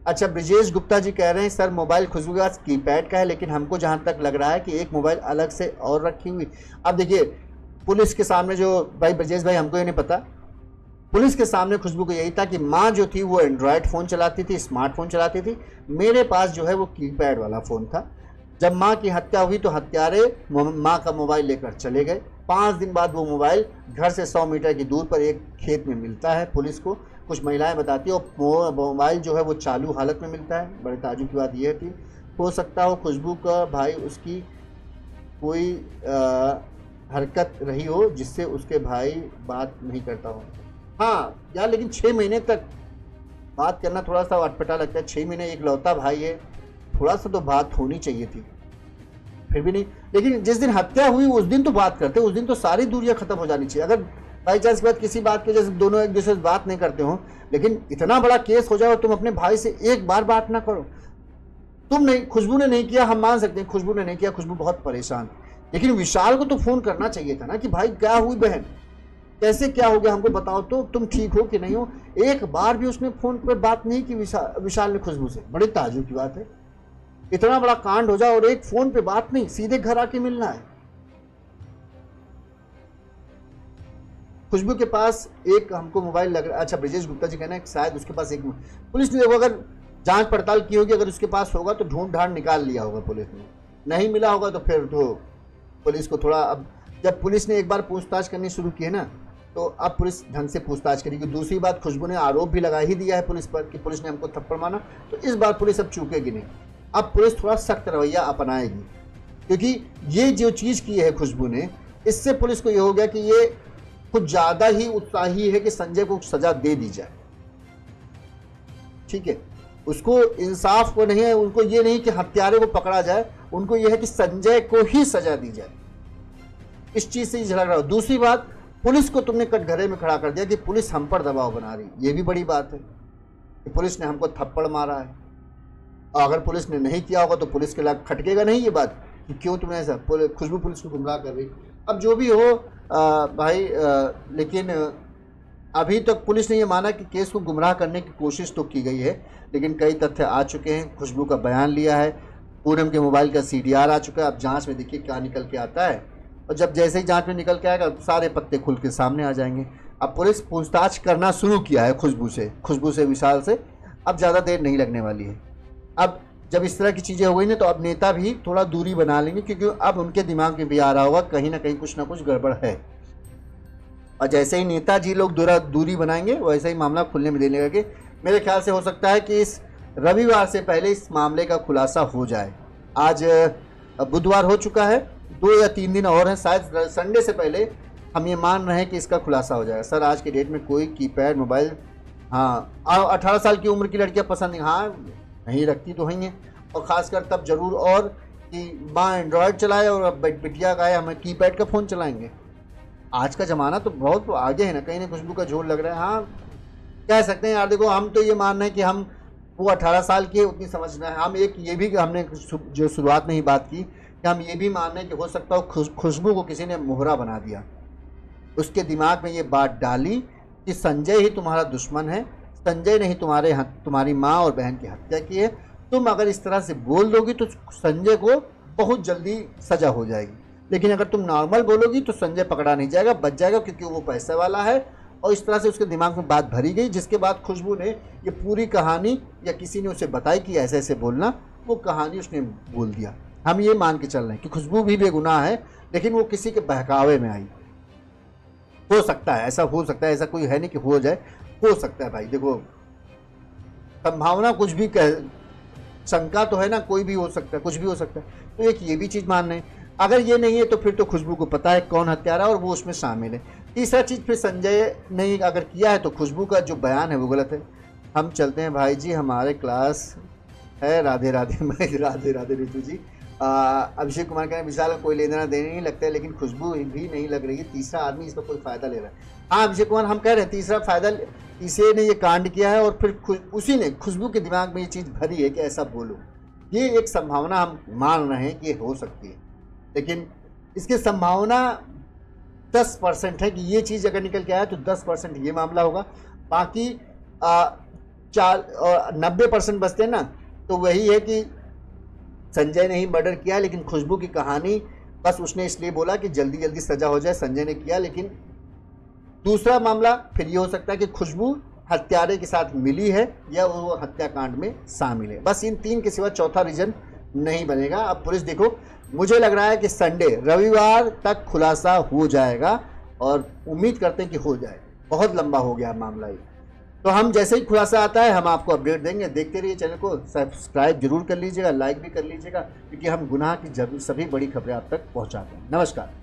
अच्छा, ब्रिजेश गुप्ता जी कह रहे हैं सर मोबाइल खुशबू के पास कीपैड का है, लेकिन हमको जहां तक लग रहा है कि एक मोबाइल अलग से और रखी हुई। अब देखिए पुलिस के सामने जो भाई ब्रिजेश भाई, हमको ये नहीं पता, पुलिस के सामने खुशबू को यही था कि माँ जो थी वो एंड्रॉयड फ़ोन चलाती थी, स्मार्टफोन चलाती थी, मेरे पास जो है वो कीपैड वाला फ़ोन था। जब माँ की हत्या हुई तो हत्यारे माँ का मोबाइल लेकर चले गए। 5 दिन बाद वो मोबाइल घर से 100 मीटर की दूर पर एक खेत में मिलता है पुलिस को, कुछ महिलाएं बताती है, और मोबाइल जो है वो चालू हालत में मिलता है। बड़े ताजुब की बात यह थी, हो सकता हो खुशबू का भाई उसकी कोई हरकत रही हो जिससे उसके भाई बात नहीं करता हो। हाँ यार, लेकिन 6 महीने तक बात करना थोड़ा सा अटपटा लगता है। 6 महीने, एक लौता भाई है, थोड़ा सा तो बात होनी चाहिए थी, फिर भी नहीं। लेकिन जिस दिन हत्या हुई उस दिन तो बात करते, उस दिन तो सारी दूरियां खत्म हो जानी चाहिए। अगर बाई चांस के बाद किसी बात की वजह से दोनों एक दूसरे से बात नहीं करते हो, लेकिन इतना बड़ा केस हो जाए और तुम अपने भाई से एक बार बात ना करो। तुम नहीं, खुशबू ने नहीं किया, हम मान सकते हैं खुशबू ने नहीं किया, खुशबू बहुत परेशान, लेकिन विशाल को तो फोन करना चाहिए था ना कि भाई क्या हुई बहन, कैसे क्या हो गया, हमको बताओ तो, तुम ठीक हो कि नहीं हो। एक बार भी उसने फोन पर बात नहीं की विशाल ने खुशबू से। बड़ी ताजुब की बात है, इतना बड़ा कांड हो जाए और एक फोन पे बात नहीं, सीधे घर आके मिलना है। खुशबू के पास एक हमको मोबाइल लग रहा है। अच्छा, ब्रिजेश गुप्ता जी कहना है शायद उसके पास एक, पुलिस ने देखो अगर जांच पड़ताल की होगी, अगर उसके पास होगा तो ढूंढ ढांड निकाल लिया होगा पुलिस ने, नहीं मिला होगा तो फिर तो पुलिस को थोड़ा, अब जब पुलिस ने एक बार पूछताछ करनी शुरू की है ना, तो अब पुलिस ढंग से पूछताछ करेगी। दूसरी बात, खुशबू ने आरोप भी लगा ही दिया है पुलिस पर कि पुलिस ने हमको थप्पड़ मारा, तो इस बार पुलिस अब चूकेगी नहीं, अब पुलिस थोड़ा सख्त रवैया अपनाएगी, क्योंकि ये जो चीज़ की है खुशबू ने, इससे पुलिस को ये हो गया कि ये कुछ ज़्यादा ही उत्साही है कि संजय को सजा दे दी जाए। ठीक है, उसको इंसाफ को नहीं है, उनको ये नहीं कि हत्यारे को पकड़ा जाए, उनको ये है कि संजय को ही सजा दी जाए। इस चीज से झगड़ रहा हो। दूसरी बात, पुलिस को तुमने कटघरे में खड़ा कर दिया कि पुलिस हम पर दबाव बना रही, ये भी बड़ी बात है कि पुलिस ने हमको थप्पड़ मारा है। और अगर पुलिस ने नहीं किया होगा तो पुलिस के लायक खटकेगा नहीं ये बात कि क्यों तुमने ऐसा, खुशबू पुलिस को गुमराह कर रही। अब जो भी हो भाई, लेकिन अभी तक पुलिस ने ये माना कि केस को गुमराह करने की कोशिश तो की गई है, लेकिन कई तथ्य आ चुके हैं। खुशबू का बयान लिया है, पूनम के मोबाइल का CDR आ चुका है। अब जांच में देखिए क्या निकल के आता है, और जब जैसे ही जांच में निकल के आएगा सारे पत्ते खुल के सामने आ जाएंगे। अब पुलिस पूछताछ करना शुरू किया है खुशबू से विशाल से। अब ज़्यादा देर नहीं लगने वाली है। अब जब इस तरह की चीज़ें हो गई ना, तो अब नेता भी थोड़ा दूरी बना लेंगे, क्योंकि अब उनके दिमाग में भी आ रहा होगा कहीं ना कहीं कुछ ना कुछ गड़बड़ है। और जैसे ही नेताजी लोग दूरी बनाएंगे वैसे ही मामला खुलने में देने लगे। मेरे ख्याल से हो सकता है कि इस रविवार से पहले इस मामले का खुलासा हो जाए। आज बुधवार हो चुका है, 2 या 3 दिन और हैं, शायद संडे से पहले हम ये मान रहे हैं कि इसका खुलासा हो जाएगा। सर आज के डेट में कोई कीपैड मोबाइल, हाँ 18 साल की उम्र की लड़कियां पसंद नहीं, हाँ नहीं रखती तो ही हैं, और ख़ासकर तब जरूर, और कि माँ एंड्रॉयड चलाए और बिटिया का है हमें कीपैड का फ़ोन चलाएंगे। आज का ज़माना तो बहुत आगे है ना, कहीं ना खुशबू का झोल लग रहा है। हाँ कह सकते हैं यार, देखो हम तो ये मान रहे हैं कि हम, वो 18 साल की है उतनी समझना है। हम एक ये भी, हमने जो शुरुआत में ही बात की कि हम ये भी मान रहे हैं कि हो सकता हो खुशबू को किसी ने मोहरा बना दिया, उसके दिमाग में ये बात डाली कि संजय ही तुम्हारा दुश्मन है, संजय ने ही तुम्हारी माँ और बहन की हत्या की है। तुम अगर इस तरह से बोल दोगी तो संजय को बहुत जल्दी सजा हो जाएगी, लेकिन अगर तुम नॉर्मल बोलोगी तो संजय पकड़ा नहीं जाएगा, बच जाएगा, क्योंकि वो पैसे वाला है। और इस तरह से उसके दिमाग में बात भरी गई, जिसके बाद खुशबू ने ये पूरी कहानी, या किसी ने उसे बताई कि ऐसे ऐसे बोलना, वो कहानी उसने बोल दिया। हम ये मान के चल रहे हैं कि खुशबू भी बेगुनाह है, लेकिन वो किसी के बहकावे में आई। हो सकता है, ऐसा हो सकता है, ऐसा कोई है नहीं कि हो जाए, हो सकता है भाई। देखो संभावना कुछ भी शंका तो है ना, कोई भी हो सकता है, कुछ भी हो सकता है। तो एक ये भी चीज़ मान रहे हैं। अगर ये नहीं है तो फिर तो खुशबू को पता है कौन हत्यारा और वो उसमें शामिल है। तीसरा चीज़, फिर संजय ने अगर किया है तो खुशबू का जो बयान है वो गलत है। हम चलते हैं भाई जी, हमारे क्लास है। राधे राधे मैं राधे राधे ऋतु जी। अभिषेक कुमार कह रहे हैं विशाल का कोई लेना देना नहीं लगता है, लेकिन खुशबू भी नहीं लग रही है, तीसरा आदमी इसका कोई फ़ायदा ले रहा है। हाँ अभिषेक कुमार, हम कह रहे हैं तीसरा फ़ायदा, इसे ने ये कांड किया है और फिर उसी ने खुशबू के दिमाग में ये चीज़ भरी है कि ऐसा बोलो। ये एक संभावना हम मान रहे हैं कि हो सकती है, लेकिन इसकी संभावना 10% है कि ये चीज़ अगर निकल के आया तो 10% ये मामला होगा। बाकी 90% बचते हैं ना, तो वही है कि संजय ने ही मर्डर किया, लेकिन खुशबू की कहानी बस उसने इसलिए बोला कि जल्दी जल्दी सजा हो जाए, संजय ने किया। लेकिन दूसरा मामला फिर ये हो सकता है कि खुशबू हत्यारे के साथ मिली है या वो हत्याकांड में शामिल है। बस इन 3 के सिवा चौथा रीजन नहीं बनेगा। अब पुलिस देखो, मुझे लग रहा है कि संडे रविवार तक खुलासा हो जाएगा, और उम्मीद करते हैं कि हो जाए। बहुत लंबा हो गया मामला ये, तो हम जैसे ही खुलासा आता है हम आपको अपडेट देंगे। देखते रहिए चैनल को, सब्सक्राइब जरूर कर लीजिएगा, लाइक भी कर लीजिएगा, क्योंकि हम गुनाह की सभी बड़ी खबरें आप तक पहुंचाते हैं। नमस्कार।